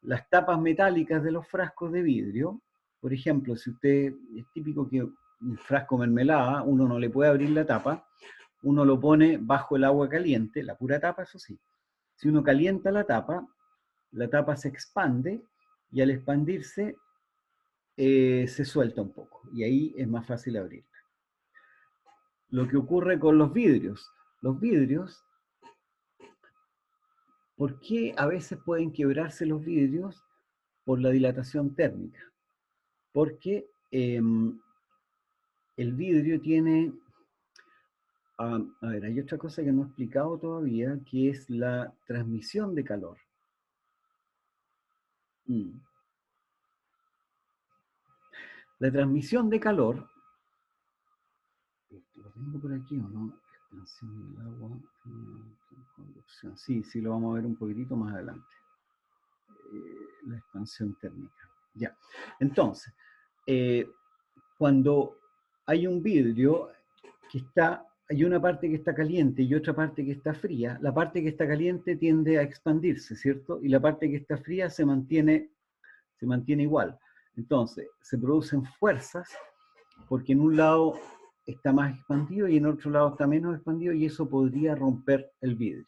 Speaker 1: Las tapas metálicas de los frascos de vidrio, por ejemplo, si usted, es típico que un frasco mermelada, uno no le puede abrir la tapa, uno lo pone bajo el agua caliente, la pura tapa, eso sí. Si uno calienta la tapa se expande y al expandirse se suelta un poco y ahí es más fácil abrirla. Lo que ocurre con los vidrios. Los vidrios, ¿por qué a veces pueden quebrarse los vidrios? Por la dilatación térmica. Porque el vidrio tiene... a ver, hay otra cosa que no he explicado todavía, que es la transmisión de calor. La transmisión de calor, ¿lo tengo por aquí o no? Expansión del agua, conducción. Sí, lo vamos a ver un poquitito más adelante. La expansión térmica. Ya. Entonces, cuando hay un vidrio hay una parte que está caliente y otra parte que está fría, la parte que está caliente tiende a expandirse, ¿cierto? Y la parte que está fría se mantiene igual. Entonces, se producen fuerzas porque en un lado está más expandido y en otro lado está menos expandido y eso podría romper el vidrio.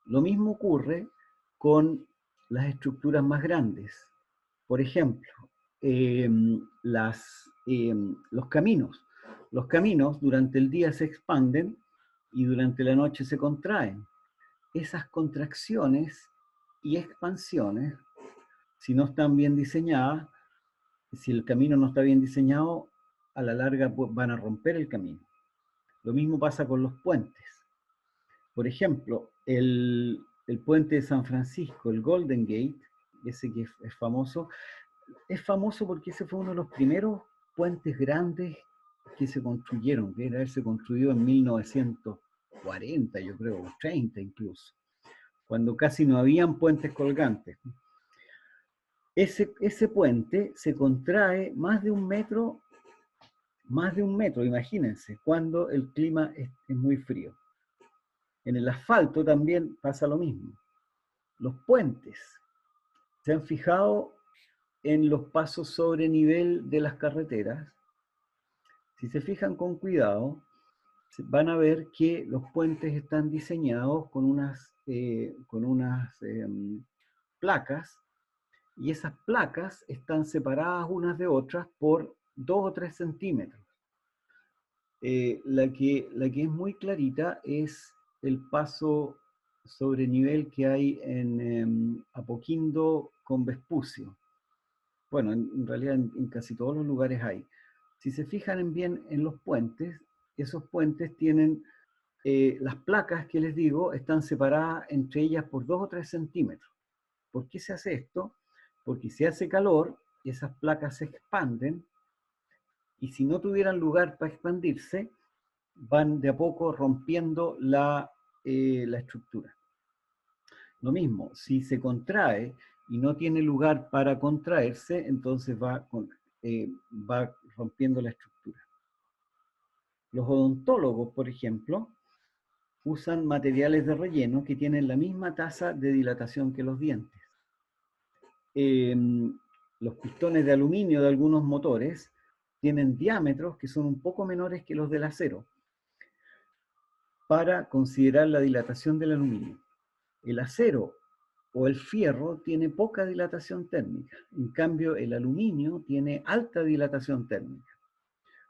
Speaker 1: Lo mismo ocurre con las estructuras más grandes. Por ejemplo, los caminos. Los caminos durante el día se expanden y durante la noche se contraen. Esas contracciones y expansiones, si no están bien diseñadas, si el camino no está bien diseñado, a la larga van a romper el camino. Lo mismo pasa con los puentes. Por ejemplo, el puente de San Francisco, el Golden Gate, ese que es famoso porque ese fue uno de los primeros puentes grandes que se construyeron, que era haberse construido en 1940, yo creo, 30 incluso, cuando casi no habían puentes colgantes. Ese puente se contrae más de un metro, imagínense, cuando el clima es muy frío. En el asfalto también pasa lo mismo. Los puentes, ¿se han fijado en los pasos sobre nivel de las carreteras? Si se fijan con cuidado, van a ver que los puentes están diseñados con unas placas, y esas placas están separadas unas de otras por 2 o 3 centímetros. La que es muy clarita es el paso sobre nivel que hay en Apoquindo con Vespucio. Bueno, en realidad en casi todos los lugares hay. Si se fijan bien en los puentes, esos puentes tienen las placas que les digo, están separadas entre ellas por 2 o 3 centímetros. ¿Por qué se hace esto? Porque si hace calor, esas placas se expanden, y si no tuvieran lugar para expandirse, van de a poco rompiendo la estructura. Lo mismo, si se contrae y no tiene lugar para contraerse, entonces va rompiendo la estructura. Los odontólogos, por ejemplo, usan materiales de relleno que tienen la misma tasa de dilatación que los dientes. Los pistones de aluminio de algunos motores tienen diámetros que son un poco menores que los del acero, para considerar la dilatación del aluminio. El acero o el fierro tiene poca dilatación térmica, en cambio el aluminio tiene alta dilatación térmica.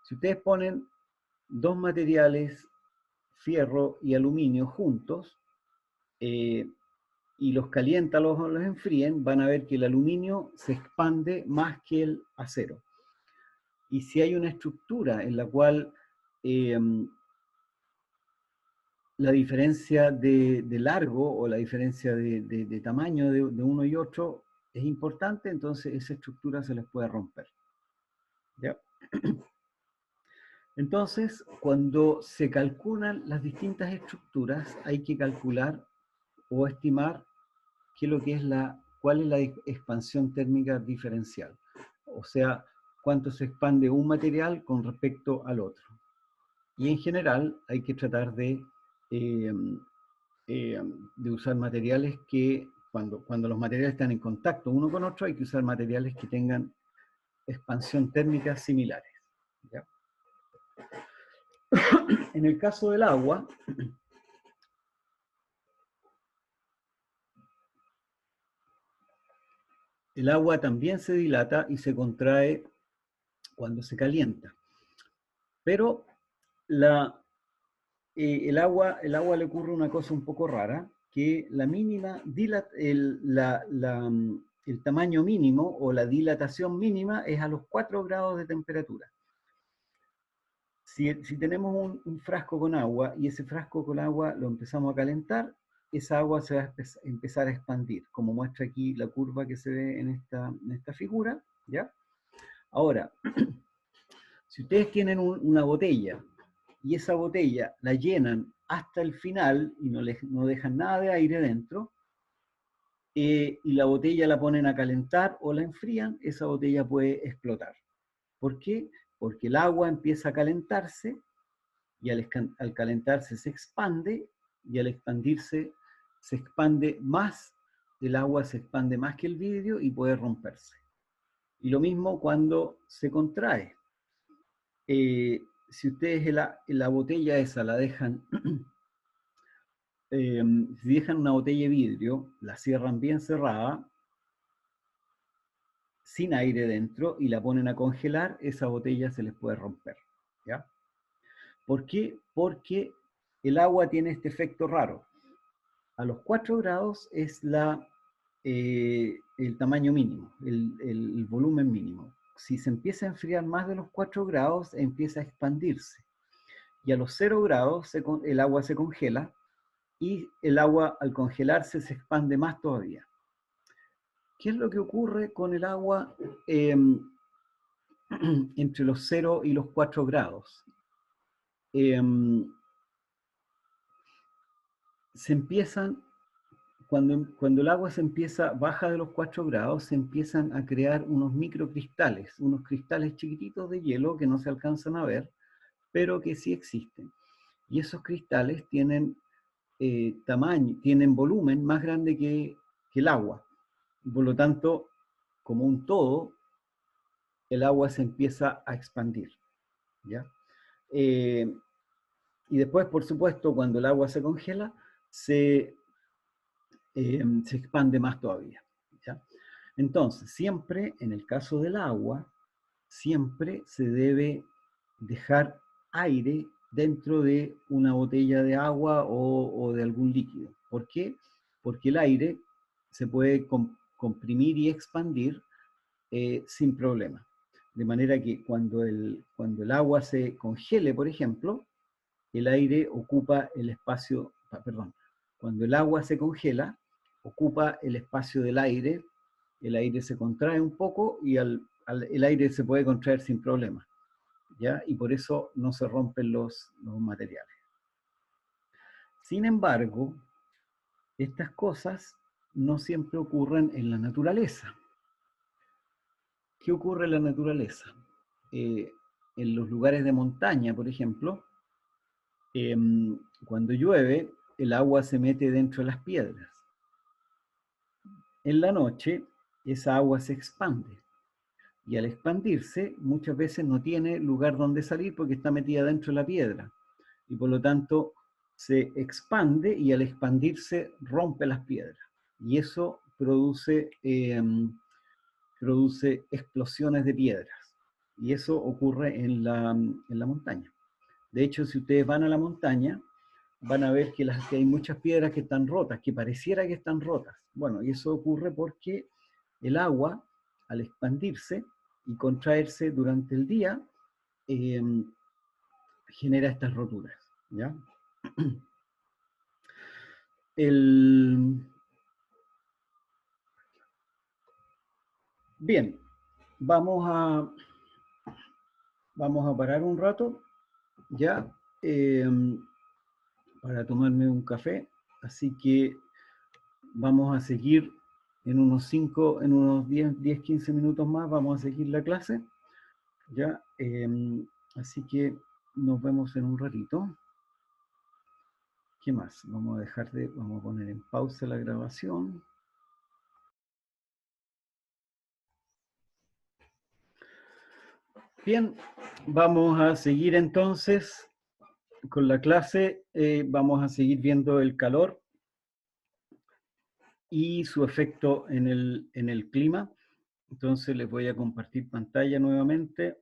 Speaker 1: Si ustedes ponen dos materiales, fierro y aluminio, juntos, y los calientan o los enfríen, van a ver que el aluminio se expande más que el acero. Y si hay una estructura en la cual la diferencia de largo o la diferencia de tamaño de uno y otro es importante, entonces esa estructura se les puede romper. ¿Ya? Entonces, cuando se calculan las distintas estructuras, hay que calcular o estimar cuál es la expansión térmica diferencial. O sea, cuánto se expande un material con respecto al otro. Y en general hay que tratar de usar materiales que, cuando los materiales están en contacto uno con otro, hay que usar materiales que tengan expansión térmica similares. ¿Ya? En el caso del agua, el agua también se dilata y se contrae cuando se calienta. Pero el agua le ocurre una cosa un poco rara, que el tamaño mínimo o la dilatación mínima es a los 4 grados de temperatura. Si tenemos un frasco con agua y ese frasco con agua lo empezamos a calentar, esa agua se va a empezar a expandir, como muestra aquí la curva que se ve en esta figura, ¿ya? Ahora, si ustedes tienen una botella y esa botella la llenan hasta el final y no dejan nada de aire dentro, y la botella la ponen a calentar o la enfrían, esa botella puede explotar. ¿Por qué? Porque el agua empieza a calentarse y al calentarse se expande, y al expandirse se expande más, el agua se expande más que el vidrio y puede romperse. Y lo mismo cuando se contrae. Si ustedes la botella esa la dejan, si dejan una botella de vidrio, la cierran bien cerrada, sin aire dentro, y la ponen a congelar, esa botella se les puede romper. ¿Ya? ¿Por qué? Porque el agua tiene este efecto raro. A los 4 grados es el tamaño mínimo, el volumen mínimo. Si se empieza a enfriar más de los 4 grados, empieza a expandirse. Y a los 0 grados el agua se congela, y el agua al congelarse se expande más todavía. ¿Qué es lo que ocurre con el agua entre los 0 y los 4 grados. Se empiezan, cuando el agua baja de los 4 grados, se empiezan a crear unos microcristales, unos cristales chiquititos de hielo que no se alcanzan a ver, pero que sí existen. Y esos cristales tienen tamaño, tienen volumen más grande que el agua. Por lo tanto, como un todo, el agua se empieza a expandir, ¿ya? Y después, por supuesto, cuando el agua se congela, se expande más todavía, ¿ya? Entonces, siempre, en el caso del agua, siempre se debe dejar aire dentro de una botella de agua o de algún líquido. ¿Por qué? Porque el aire se puede comprimir y expandir sin problema. De manera que cuando el agua se congele, por ejemplo, el aire ocupa el espacio, perdón, cuando el agua se congela, ocupa el espacio del aire, el aire se contrae un poco y el aire se puede contraer sin problema, ¿ya? Y por eso no se rompen los materiales. Sin embargo, estas cosas no siempre ocurren en la naturaleza. ¿Qué ocurre en la naturaleza? En los lugares de montaña, por ejemplo, cuando llueve, el agua se mete dentro de las piedras. En la noche, esa agua se expande. Y al expandirse, muchas veces no tiene lugar donde salir porque está metida dentro de la piedra. Y por lo tanto, se expande y al expandirse rompe las piedras. Y eso produce explosiones de piedras. Y eso ocurre en la montaña. De hecho, si ustedes van a la montaña, van a ver que hay muchas piedras que están rotas, que pareciera que están rotas. Bueno, y eso ocurre porque el agua, al expandirse y contraerse durante el día, genera estas roturas, ¿ya? Bien, vamos a parar un rato, ya, para tomarme un café, así que vamos a seguir en unos 10, 15 minutos más, vamos a seguir la clase, ya, así que nos vemos en un ratito. ¿Qué más? Vamos a poner en pausa la grabación. Bien, vamos a seguir entonces con la clase. Vamos a seguir viendo el calor y su efecto en el clima. Entonces les voy a compartir pantalla nuevamente.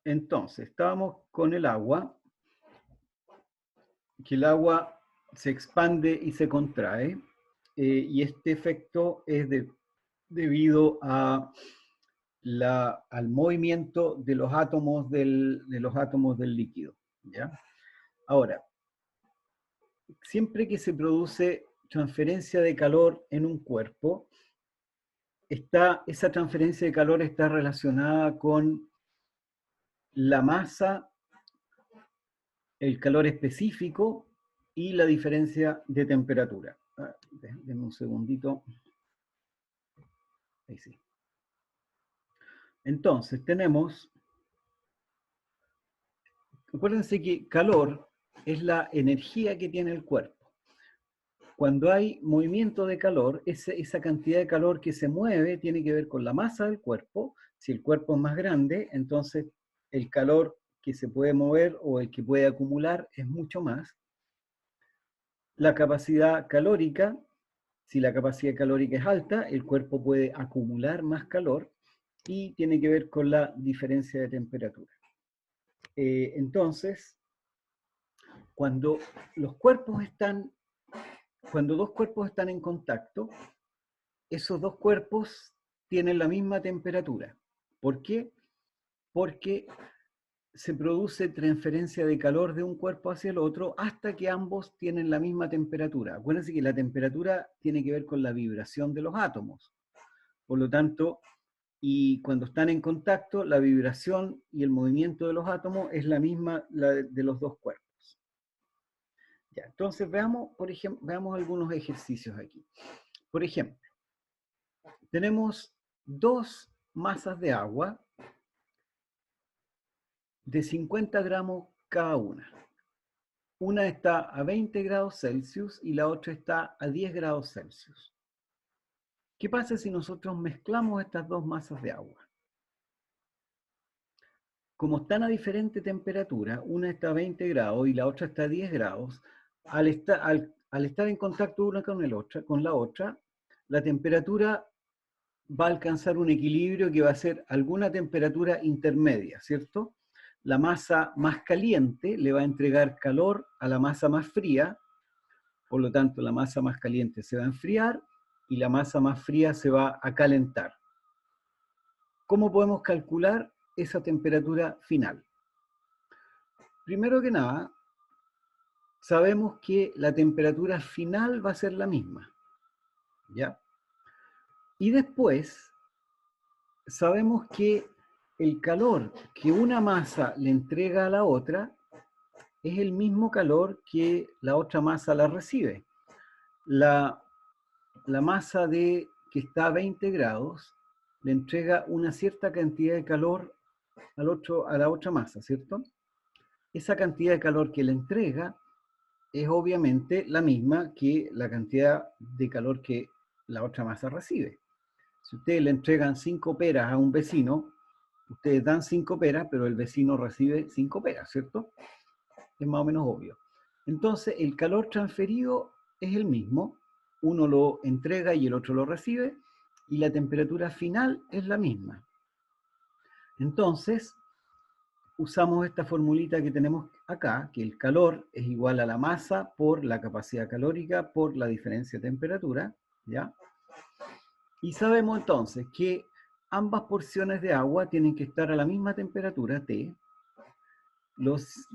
Speaker 1: Entonces, estábamos con el agua, que el agua se expande y se contrae, y este efecto es debido al movimiento de los átomos del líquido, ¿ya? Ahora, siempre que se produce transferencia de calor en un cuerpo, esa transferencia de calor está relacionada con la masa, el calor específico y la diferencia de temperatura. Denme un segundito. Ahí sí. Entonces, acuérdense que calor es la energía que tiene el cuerpo. Cuando hay movimiento de calor, esa cantidad de calor que se mueve tiene que ver con la masa del cuerpo. Si el cuerpo es más grande, entonces el calor que se puede mover o el que puede acumular es mucho más. La capacidad calórica, si la capacidad calórica es alta, el cuerpo puede acumular más calor y tiene que ver con la diferencia de temperatura. Entonces, cuando dos cuerpos están en contacto, esos dos cuerpos tienen la misma temperatura. ¿Por qué? Porque se produce transferencia de calor de un cuerpo hacia el otro hasta que ambos tienen la misma temperatura. Acuérdense que la temperatura tiene que ver con la vibración de los átomos. Por lo tanto, y cuando están en contacto, la vibración y el movimiento de los átomos es la misma de los dos cuerpos. Ya, entonces veamos, por ejemplo, veamos algunos ejercicios aquí. Por ejemplo, tenemos dos masas de agua de 50 gramos cada una. Una está a 20 grados Celsius y la otra está a 10 grados Celsius. ¿Qué pasa si nosotros mezclamos estas dos masas de agua? Como están a diferente temperatura, una está a 20 grados y la otra está a 10 grados, al estar en contacto una con la otra, la temperatura va a alcanzar un equilibrio que va a ser alguna temperatura intermedia, ¿cierto? La masa más caliente le va a entregar calor a la masa más fría, por lo tanto la masa más caliente se va a enfriar y la masa más fría se va a calentar. ¿Cómo podemos calcular esa temperatura final? Primero que nada, sabemos que la temperatura final va a ser la misma, ¿ya? Y después, sabemos que el calor que una masa le entrega a la otra es el mismo calor que la otra masa la recibe. La masa que está a 20 grados le entrega una cierta cantidad de calor a la otra masa, ¿cierto? Esa cantidad de calor que le entrega es obviamente la misma que la cantidad de calor que la otra masa recibe. Si ustedes le entregan 5 peras a un vecino, ustedes dan 5 peras, pero el vecino recibe 5 peras, ¿cierto? Es más o menos obvio. Entonces, el calor transferido es el mismo, uno lo entrega y el otro lo recibe, y la temperatura final es la misma. Entonces, usamos esta formulita que tenemos acá, que el calor es igual a la masa por la capacidad calórica por la diferencia de temperatura, ¿ya? Y sabemos entonces que ambas porciones de agua tienen que estar a la misma temperatura, T. Los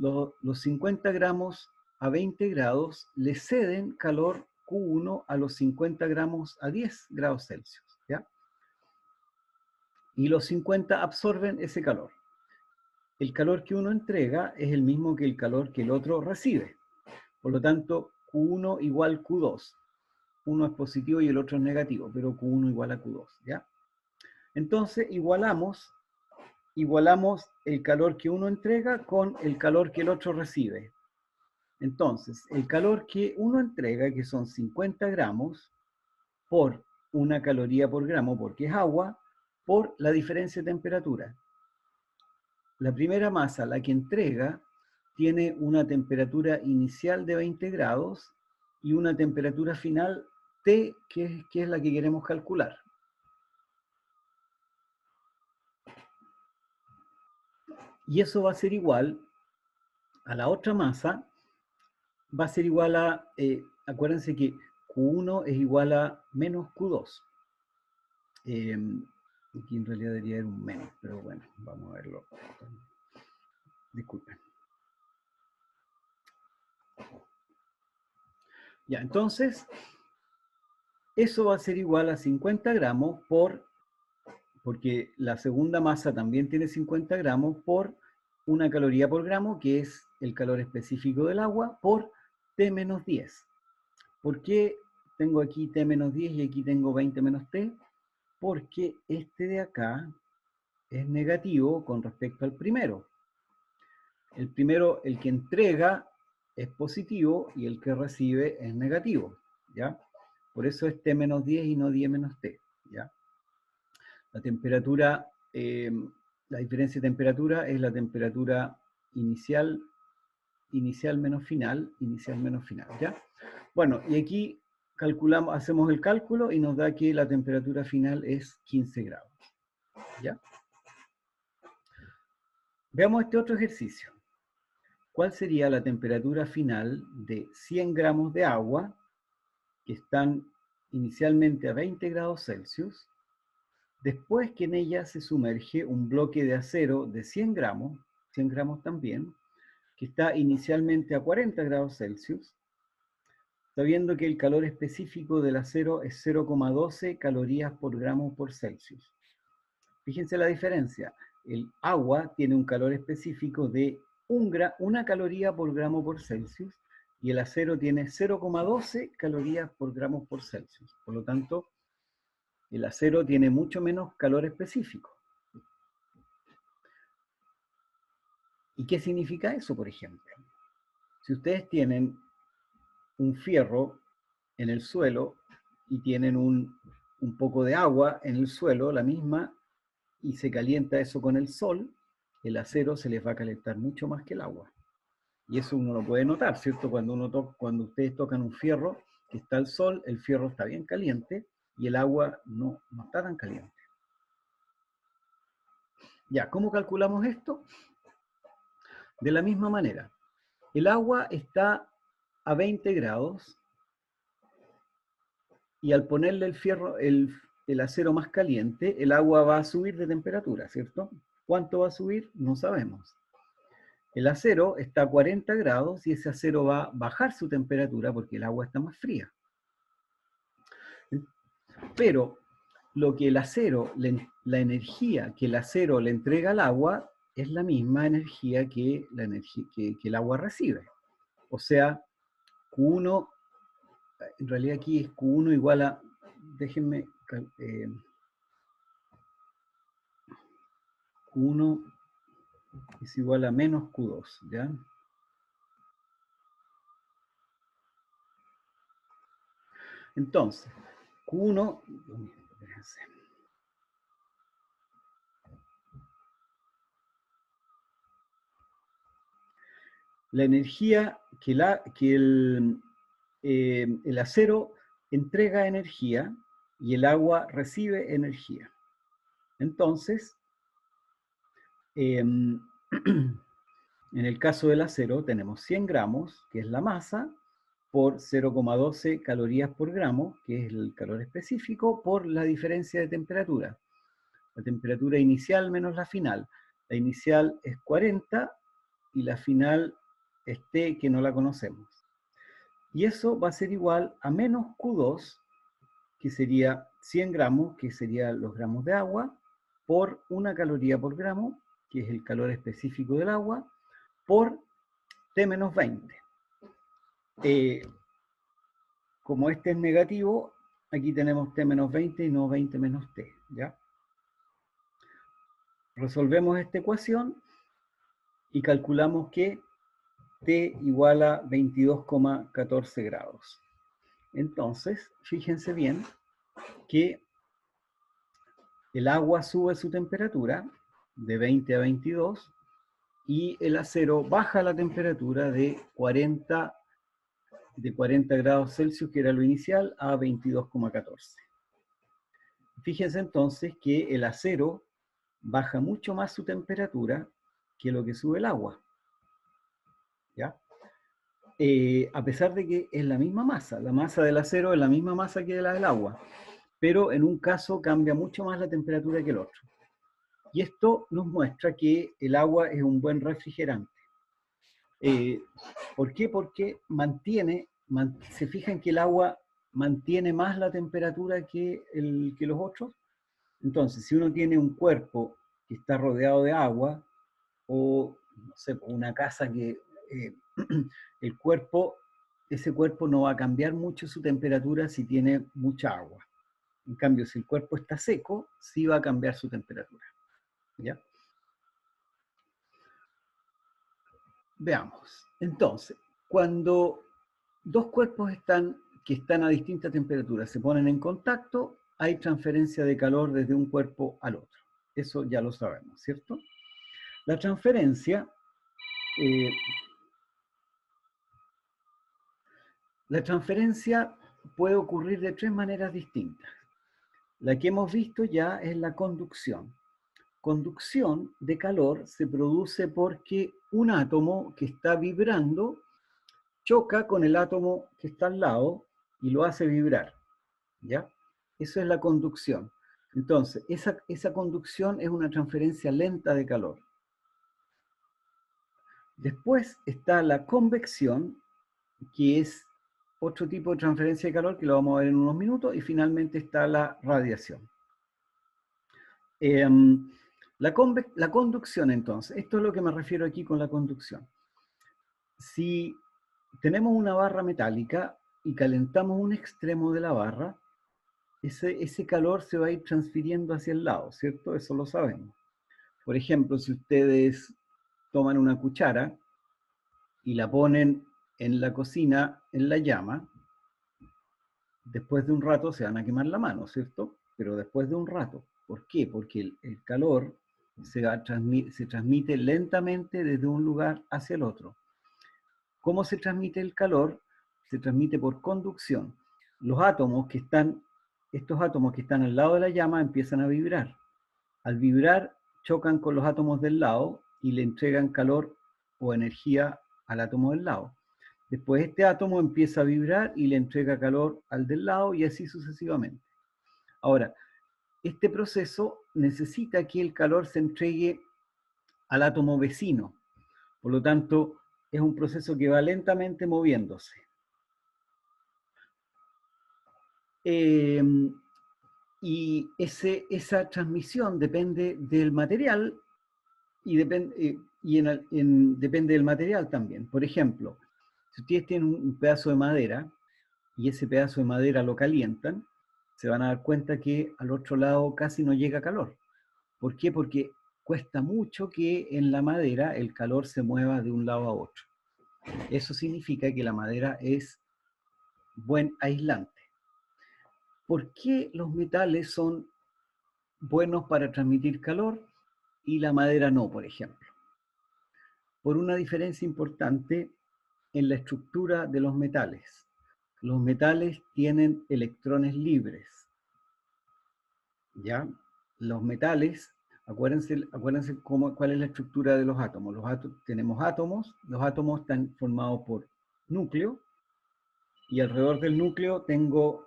Speaker 1: 50 gramos a 20 grados le ceden calor Q1 a los 50 gramos a 10 grados Celsius, ¿ya? Y los 50 absorben ese calor. El calor que uno entrega es el mismo que el calor que el otro recibe. Por lo tanto, Q1 igual Q2. Uno es positivo y el otro es negativo, pero Q1 igual a Q2, ¿ya? Entonces, igualamos el calor que uno entrega con el calor que el otro recibe. Entonces, el calor que uno entrega, que son 50 gramos, por una caloría por gramo, porque es agua, por la diferencia de temperatura. La primera masa, la que entrega, tiene una temperatura inicial de 20 grados y una temperatura final T, que es la que queremos calcular. Y eso va a ser igual a la otra masa, va a ser igual a, acuérdense que Q1 es igual a menos Q2. Aquí en realidad debería haber un menos, pero bueno, vamos a verlo. Disculpen. Ya, entonces, eso va a ser igual a 50 gramos porque la segunda masa también tiene 50 gramos por una caloría por gramo, que es el calor específico del agua, por T menos 10. ¿Por qué tengo aquí T menos 10 y aquí tengo 20 menos T? Porque este de acá es negativo con respecto al primero. El primero, el que entrega, es positivo y el que recibe es negativo, ¿ya? Por eso es T menos 10 y no 10 menos T, ¿ya? La temperatura, la diferencia de temperatura es la temperatura inicial menos final, ¿ya? Bueno, y aquí calculamos, hacemos el cálculo y nos da que la temperatura final es 15 grados, ¿ya? Veamos este otro ejercicio. ¿Cuál sería la temperatura final de 100 gramos de agua que están inicialmente a 20 grados Celsius, después que en ella se sumerge un bloque de acero de 100 gramos también, que está inicialmente a 40 grados Celsius, sabiendo que el calor específico del acero es 0,12 calorías por gramo por Celsius. Fíjense la diferencia. El agua tiene un calor específico de 1 caloría por gramo por Celsius y el acero tiene 0,12 calorías por gramo por Celsius. Por lo tanto, el acero tiene mucho menos calor específico. ¿Y qué significa eso, por ejemplo? Si ustedes tienen un fierro en el suelo y tienen un poco de agua en el suelo, la misma, y se calienta eso con el sol, el acero se les va a calentar mucho más que el agua. Y eso uno lo puede notar, ¿cierto? Cuando ustedes tocan un fierro que está al sol, el fierro está bien caliente y el agua no está tan caliente. Ya, ¿cómo calculamos esto? De la misma manera. El agua está a 20 grados y al ponerle el fierro, el acero más caliente, el agua va a subir de temperatura, ¿cierto? ¿Cuánto va a subir? No sabemos. El acero está a 40 grados y ese acero va a bajar su temperatura porque el agua está más fría. Pero lo que el acero, la energía que el acero le entrega al agua es la misma energía que el agua recibe. O sea, Q1, en realidad aquí es Q1 igual a, déjenme, Q1 es igual a menos Q2, ¿ya? Entonces, Q1, la energía que el acero entrega energía y el agua recibe energía. Entonces, en el caso del acero tenemos 100 gramos, que es la masa, por 0,12 calorías por gramo, que es el calor específico, por la diferencia de temperatura. La temperatura inicial menos la final. La inicial es 40 y la final es T, que no la conocemos. Y eso va a ser igual a menos Q2, que sería 100 gramos, que serían los gramos de agua, por 1 caloría por gramo, que es el calor específico del agua, por T menos 20. Como este es negativo, aquí tenemos T menos 20 y no 20 menos T, ¿ya? Resolvemos esta ecuación y calculamos que T igual a 22,14 grados. Entonces, fíjense bien que el agua sube su temperatura de 20 a 22 y el acero baja la temperatura de 40 grados Celsius, que era lo inicial, a 22,14. Fíjense entonces que el acero baja mucho más su temperatura que lo que sube el agua, ¿ya? A pesar de que es la misma masa, la masa del acero es la misma masa que la del agua, pero en un caso cambia mucho más la temperatura que el otro. Y esto nos muestra que el agua es un buen refrigerante. ¿Por qué? Porque se fijan que el agua mantiene más la temperatura que los otros. Entonces, si uno tiene un cuerpo que está rodeado de agua, o no sé, una casa que ese cuerpo no va a cambiar mucho su temperatura si tiene mucha agua. En cambio, si el cuerpo está seco, sí va a cambiar su temperatura. ¿Ya? Veamos. Entonces, cuando dos cuerpos que están a distinta temperatura se ponen en contacto, hay transferencia de calor desde un cuerpo al otro. Eso ya lo sabemos, ¿cierto? La transferencia, eh, puede ocurrir de 3 maneras distintas. La que hemos visto ya es la conducción. Conducción de calor se produce porque un átomo que está vibrando choca con el átomo que está al lado y lo hace vibrar, ¿ya? Eso es la conducción. Entonces, esa conducción es una transferencia lenta de calor. Después está la convección, que es otro tipo de transferencia de calor que lo vamos a ver en unos minutos, y finalmente está la radiación. La conducción, entonces, esto es lo que me refiero aquí con la conducción. Si tenemos una barra metálica y calentamos un extremo de la barra, ese calor se va a ir transfiriendo hacia el lado, ¿cierto? Eso lo sabemos. Por ejemplo, si ustedes toman una cuchara y la ponen en la cocina, en la llama, después de un rato se van a quemar la mano, ¿cierto? Pero después de un rato. ¿Por qué? Porque el calor se transmite lentamente desde un lugar hacia el otro. ¿Cómo se transmite el calor? Se transmite por conducción. Estos átomos que están al lado de la llama empiezan a vibrar. Al vibrar, chocan con los átomos del lado y le entregan calor o energía al átomo del lado. Después este átomo empieza a vibrar y le entrega calor al del lado, y así sucesivamente. Ahora, este proceso necesita que el calor se entregue al átomo vecino. Por lo tanto, es un proceso que va lentamente moviéndose. Y esa transmisión depende del material y depende del material también. Por ejemplo, si ustedes tienen un pedazo de madera y ese pedazo de madera lo calientan, se van a dar cuenta que al otro lado casi no llega calor. ¿Por qué? Porque cuesta mucho que en la madera el calor se mueva de un lado a otro. Eso significa que la madera es buen aislante. ¿Por qué los metales son buenos para transmitir calor y la madera no, por ejemplo? Por una diferencia importante en la estructura de los metales. Los metales tienen electrones libres, ¿ya? Los metales, acuérdense cuál es la estructura de los átomos. Tenemos átomos, los átomos están formados por núcleo, y alrededor del núcleo tengo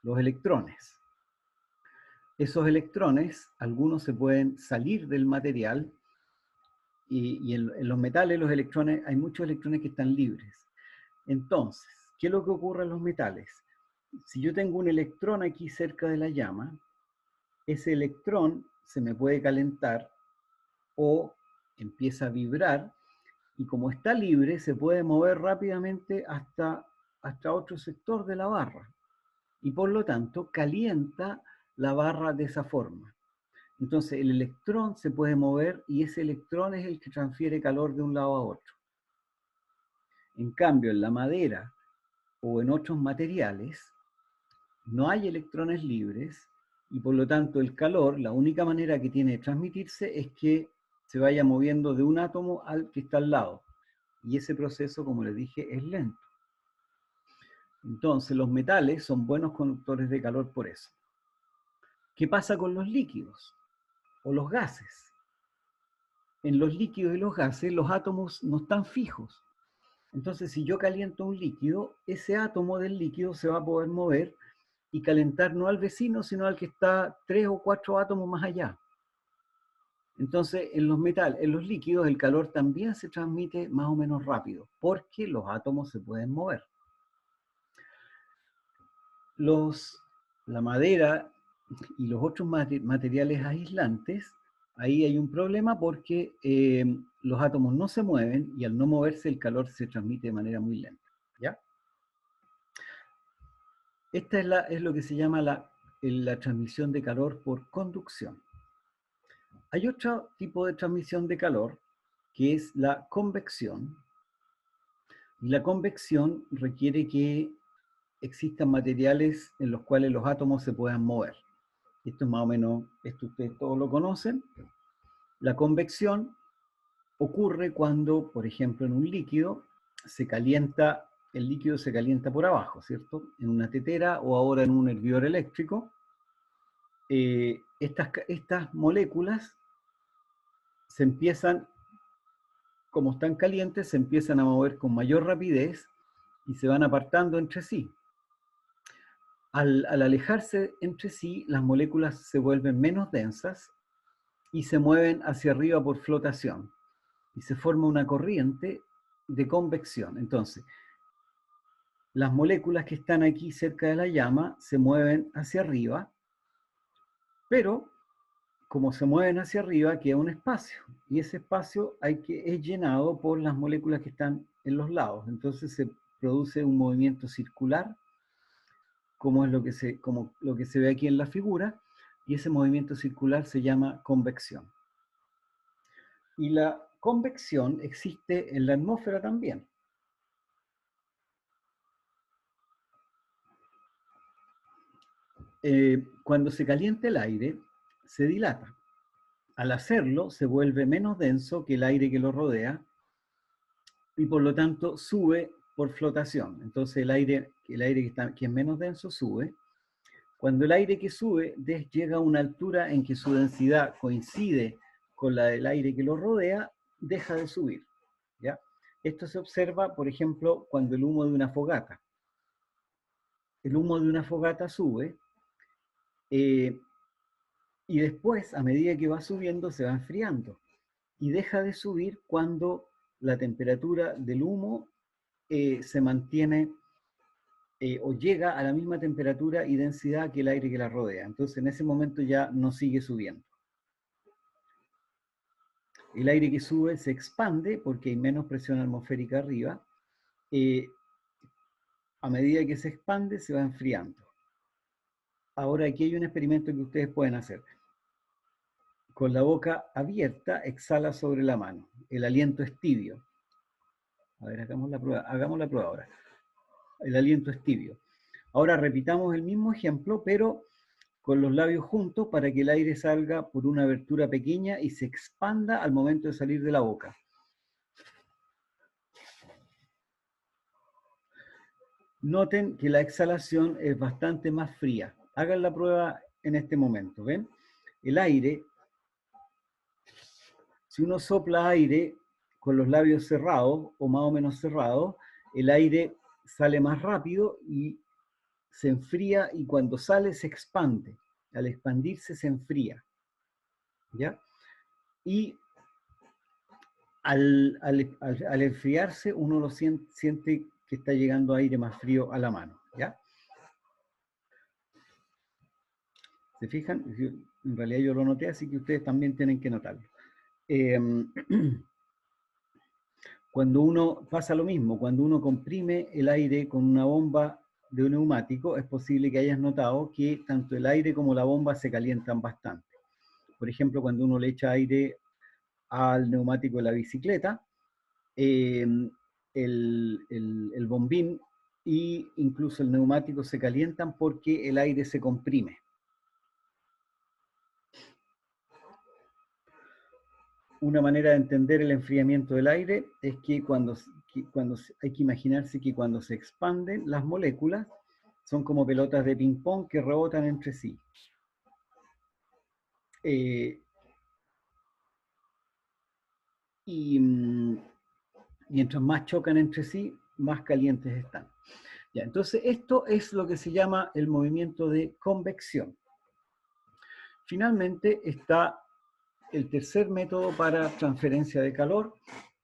Speaker 1: los electrones. Esos electrones, algunos se pueden salir del material, y en los metales los electrones, hay muchos electrones que están libres. Entonces, ¿qué es lo que ocurre en los metales? Si yo tengo un electrón aquí cerca de la llama, ese electrón se me puede calentar o empieza a vibrar, y como está libre, se puede mover rápidamente hasta otro sector de la barra. Y por lo tanto, calienta la barra de esa forma. Entonces, el electrón se puede mover y ese electrón es el que transfiere calor de un lado a otro. En cambio, en la madera o en otros materiales, no hay electrones libres y por lo tanto el calor, la única manera que tiene de transmitirse es que se vaya moviendo de un átomo al que está al lado. Y ese proceso, como les dije, es lento. Entonces, los metales son buenos conductores de calor por eso. ¿Qué pasa con los líquidos o los gases? En los líquidos y los gases, los átomos no están fijos. Entonces, si yo caliento un líquido, ese átomo del líquido se va a poder mover y calentar no al vecino, sino al que está 3 o 4 átomos más allá. Entonces, en los líquidos, el calor también se transmite más o menos rápido, porque los átomos se pueden mover. La madera y los otros materiales aislantes, ahí hay un problema porque los átomos no se mueven, y al no moverse el calor se transmite de manera muy lenta, ¿ya? Esta es lo que se llama la transmisión de calor por conducción. Hay otro tipo de transmisión de calor, que es la convección. Y la convección requiere que existan materiales en los cuales los átomos se puedan mover. Esto es más o menos, esto ustedes todos lo conocen. La convección ocurre cuando, por ejemplo, en un líquido el líquido se calienta por abajo, ¿cierto? En una tetera o ahora en un hervidor eléctrico. Estas moléculas como están calientes, se empiezan a mover con mayor rapidez y se van apartando entre sí. Al alejarse entre sí, las moléculas se vuelven menos densas y se mueven hacia arriba por flotación. y se forma una corriente de convección. Entonces, las moléculas que están aquí cerca de la llama se mueven hacia arriba, pero como se mueven hacia arriba queda un espacio, y ese espacio es llenado por las moléculas que están en los lados. Entonces se produce un movimiento circular, como lo que se ve aquí en la figura, y ese movimiento circular se llama convección. Y la convección existe en la atmósfera también. Cuando se calienta el aire, se dilata. Al hacerlo, se vuelve menos denso que el aire que lo rodea y por lo tanto sube por flotación. Entonces el aire que es menos denso sube. Cuando el aire que sube llega a una altura en que su densidad coincide con la del aire que lo rodea, deja de subir, ¿ya? Esto se observa, por ejemplo, cuando el humo de una fogata. El humo de una fogata sube y después, a medida que va subiendo, se va enfriando y deja de subir cuando la temperatura del humo se mantiene o llega a la misma temperatura y densidad que el aire que la rodea. Entonces en ese momento ya no sigue subiendo. El aire que sube se expande porque hay menos presión atmosférica arriba. A medida que se expande se va enfriando. Ahora aquí hay un experimento que ustedes pueden hacer. Con la boca abierta exhala sobre la mano. El aliento es tibio. A ver, hagamos la prueba ahora. El aliento es tibio. Ahora repitamos el mismo ejemplo, pero con los labios juntos para que el aire salga por una abertura pequeña y se expanda al momento de salir de la boca. Noten que la exhalación es bastante más fría. Hagan la prueba en este momento, ¿ven? El aire, si uno sopla aire con los labios cerrados o más o menos cerrados, el aire sale más rápido y se enfría, y cuando sale se expande. Al expandirse se enfría, ¿ya? Y al enfriarse uno lo siente que está llegando aire más frío a la mano, ¿ya? ¿Se fijan? En realidad yo lo noté, así que ustedes también tienen que notarlo. Cuando uno pasa lo mismo, cuando uno comprime el aire con una bomba de un neumático, es posible que hayas notado que tanto el aire como la bomba se calientan bastante. Por ejemplo, cuando uno le echa aire al neumático de la bicicleta, el bombín e incluso el neumático se calientan porque el aire se comprime. Una manera de entender el enfriamiento del aire es que hay que imaginarse que cuando se expanden las moléculas son como pelotas de ping-pong que rebotan entre sí. Y mientras más chocan entre sí, más calientes están. Ya, entonces esto es lo que se llama el movimiento de convección. Finalmente está el tercer método para transferencia de calor,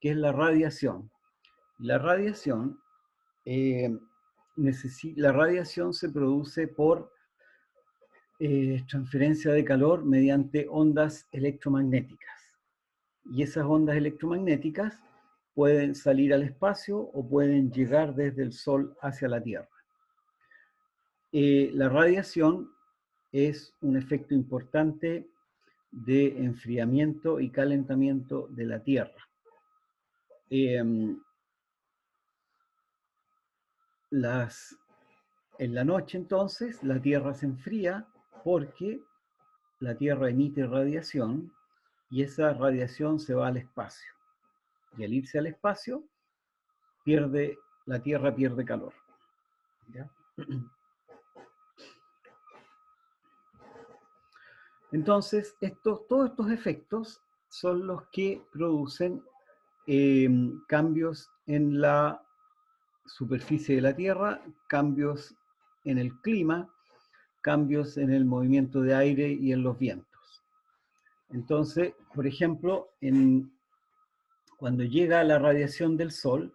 Speaker 1: que es la radiación. La radiación, se produce por transferencia de calor mediante ondas electromagnéticas. Y esas ondas electromagnéticas pueden salir al espacio o pueden llegar desde el Sol hacia la Tierra. La radiación es un efecto importante de enfriamiento y calentamiento de la Tierra. En la noche, entonces, la Tierra se enfría porque la Tierra emite radiación y esa radiación se va al espacio. Y al irse al espacio, la Tierra pierde calor. ¿Ya? Entonces, todos estos efectos son los que producen cambios en la superficie de la Tierra, cambios en el clima, cambios en el movimiento de aire y en los vientos. Entonces, por ejemplo, en cuando llega la radiación del Sol,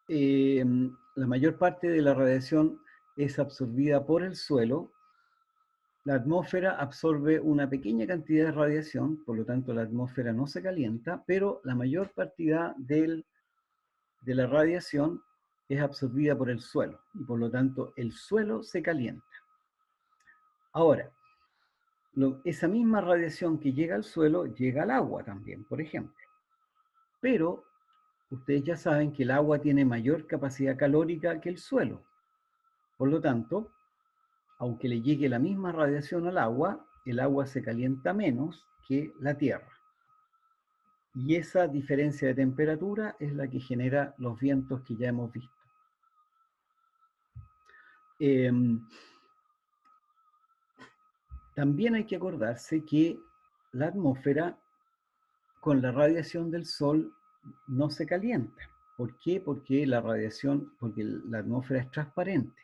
Speaker 1: la mayor parte de la radiación es absorbida por el suelo. La atmósfera absorbe una pequeña cantidad de radiación, por lo tanto la atmósfera no se calienta, pero la mayor cantidad de la radiación es absorbida por el suelo, y por lo tanto el suelo se calienta. Ahora, esa misma radiación que llega al suelo llega al agua también, por ejemplo. Pero ustedes ya saben que el agua tiene mayor capacidad calórica que el suelo. Por lo tanto, aunque le llegue la misma radiación al agua, el agua se calienta menos que la Tierra. Y esa diferencia de temperatura es la que genera los vientos que ya hemos visto. También hay que acordarse que la atmósfera con la radiación del Sol no se calienta. ¿Por qué? Porque la atmósfera es transparente.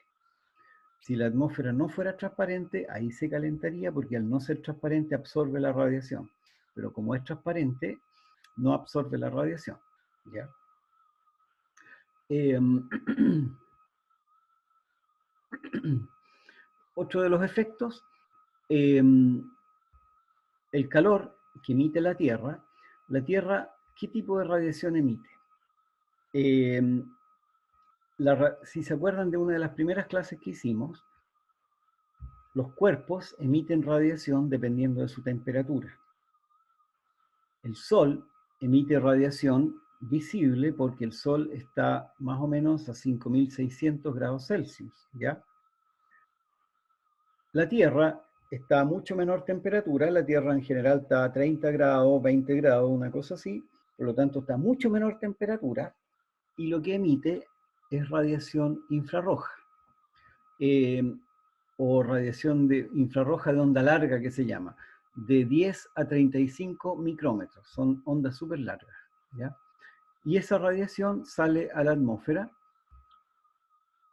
Speaker 1: Si la atmósfera no fuera transparente, ahí se calentaría porque al no ser transparente absorbe la radiación. Pero como es transparente, no absorbe la radiación. ¿Ya? Otro de los efectos, el calor que emite la Tierra, ¿qué tipo de radiación emite? Si se acuerdan de una de las primeras clases que hicimos, los cuerpos emiten radiación dependiendo de su temperatura. El Sol emite radiación visible porque el Sol está más o menos a 5.600 grados Celsius, ¿ya? La Tierra está a mucho menor temperatura, la Tierra en general está a 30 grados, 20 grados, una cosa así, por lo tanto está a mucho menor temperatura, y lo que emite es radiación infrarroja, o radiación infrarroja de onda larga que se llama, de 10 a 35 micrómetros, son ondas súper largas, ¿ya? Y esa radiación sale a la atmósfera.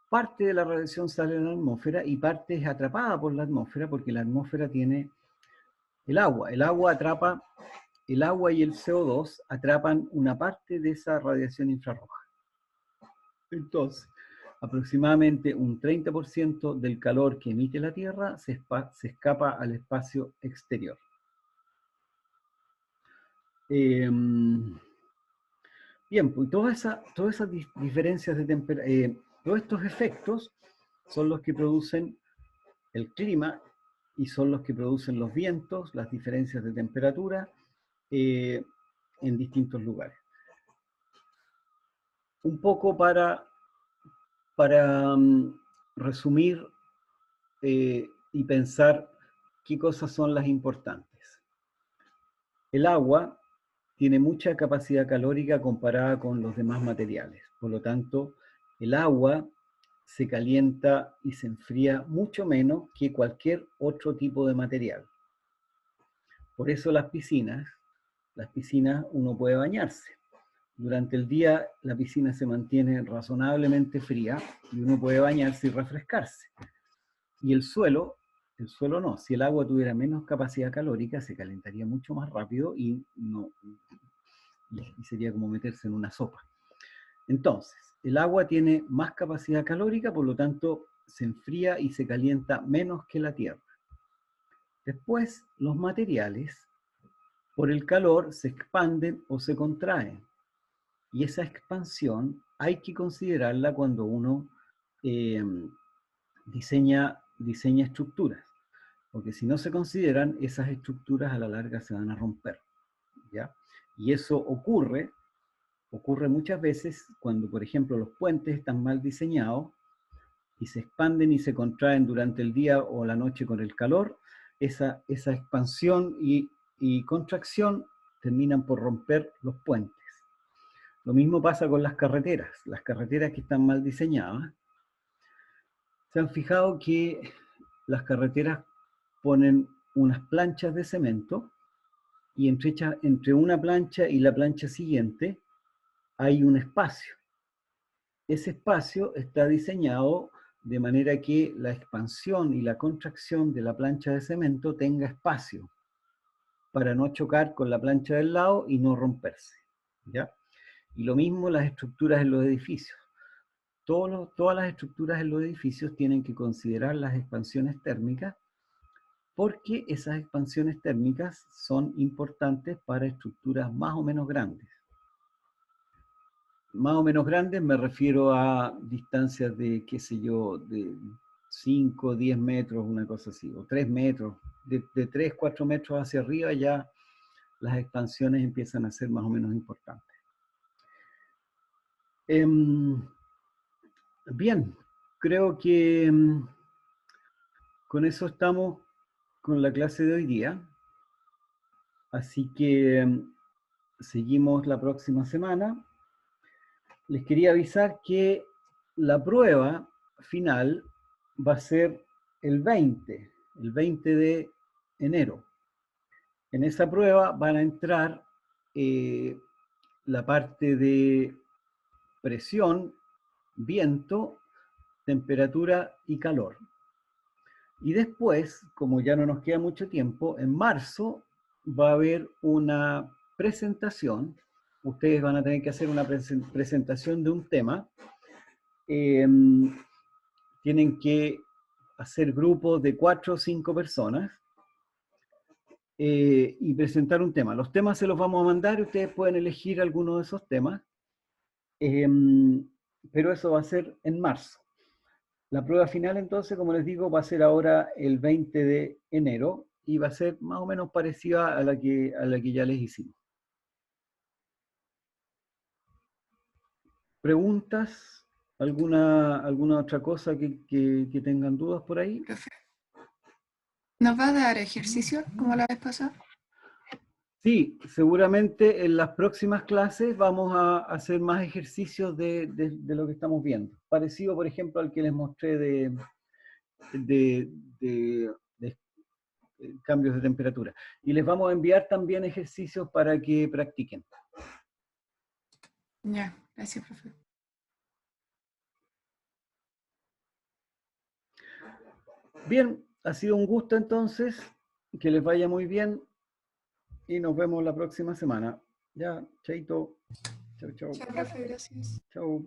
Speaker 1: Parte de la radiación sale a la atmósfera y parte es atrapada por la atmósfera porque la atmósfera tiene el agua. El agua y el CO2 atrapan una parte de esa radiación infrarroja. Entonces, aproximadamente un 30% del calor que emite la Tierra se escapa al espacio exterior. Bien, pues todas esas diferencias de temperatura, todos estos efectos son los que producen el clima y son los que producen los vientos, las diferencias de temperatura en distintos lugares. Un poco para resumir y pensar qué cosas son las importantes. El agua tiene mucha capacidad calórica comparada con los demás materiales. Por lo tanto, el agua se calienta y se enfría mucho menos que cualquier otro tipo de material. Por eso las piscinas uno puede bañarse. Durante el día la piscina se mantiene razonablemente fría y uno puede bañarse y refrescarse. Y el suelo no. Si el agua tuviera menos capacidad calórica, se calentaría mucho más rápido y sería como meterse en una sopa. Entonces, el agua tiene más capacidad calórica, por lo tanto, se enfría y se calienta menos que la tierra. Después, los materiales, por el calor, se expanden o se contraen. Y esa expansión hay que considerarla cuando uno diseña estructuras. Porque si no se consideran, esas estructuras a la larga se van a romper, ¿ya? Y eso ocurre muchas veces cuando, por ejemplo, los puentes están mal diseñados y se expanden y se contraen durante el día o la noche con el calor. Esa expansión y contracción terminan por romper los puentes. Lo mismo pasa con las carreteras. Las carreteras que están mal diseñadas, se han fijado que las carreteras ponen unas planchas de cemento y entre una plancha y la plancha siguiente hay un espacio. Ese espacio está diseñado de manera que la expansión y la contracción de la plancha de cemento tenga espacio. para no chocar con la plancha del lado y no romperse, ¿ya? Y lo mismo las estructuras en los edificios. Todas las estructuras en los edificios tienen que considerar las expansiones térmicas, porque esas expansiones térmicas son importantes para estructuras más o menos grandes. Más o menos grandes me refiero a distancias de, qué sé yo, de 5, 10 metros, una cosa así, o 3 metros. De 3, 4 metros hacia arriba ya las expansiones empiezan a ser más o menos importantes. Bien, creo que con eso estamos con la clase de hoy día. Así que seguimos la próxima semana. Les quería avisar que la prueba final va a ser el 20 de enero. En esa prueba van a entrar la parte de presión, viento, temperatura y calor. Y después, como ya no nos queda mucho tiempo, en marzo va a haber una presentación. Ustedes van a tener que hacer una presentación de un tema. Tienen que hacer grupos de 4 o 5 personas y presentar un tema. Los temas se los vamos a mandar y ustedes pueden elegir alguno de esos temas, pero eso va a ser en marzo. La prueba final, entonces, como les digo, va a ser ahora el 20 de enero y va a ser más o menos parecida a la que ya les hicimos. ¿Preguntas? ¿Alguna otra cosa que tengan dudas por ahí?
Speaker 2: Profe, ¿nos va a dar ejercicio como la vez pasada?
Speaker 1: Sí, seguramente en las próximas clases vamos a hacer más ejercicios de lo que estamos viendo. Parecido, por ejemplo, al que les mostré de cambios de temperatura. Y les vamos a enviar también ejercicios para que practiquen.
Speaker 2: Ya, gracias, profe.
Speaker 1: Bien, ha sido un gusto entonces, que les vaya muy bien y nos vemos la próxima semana. Ya, chaito. Chau, chau.
Speaker 2: Chao, profe, gracias.
Speaker 1: Chau.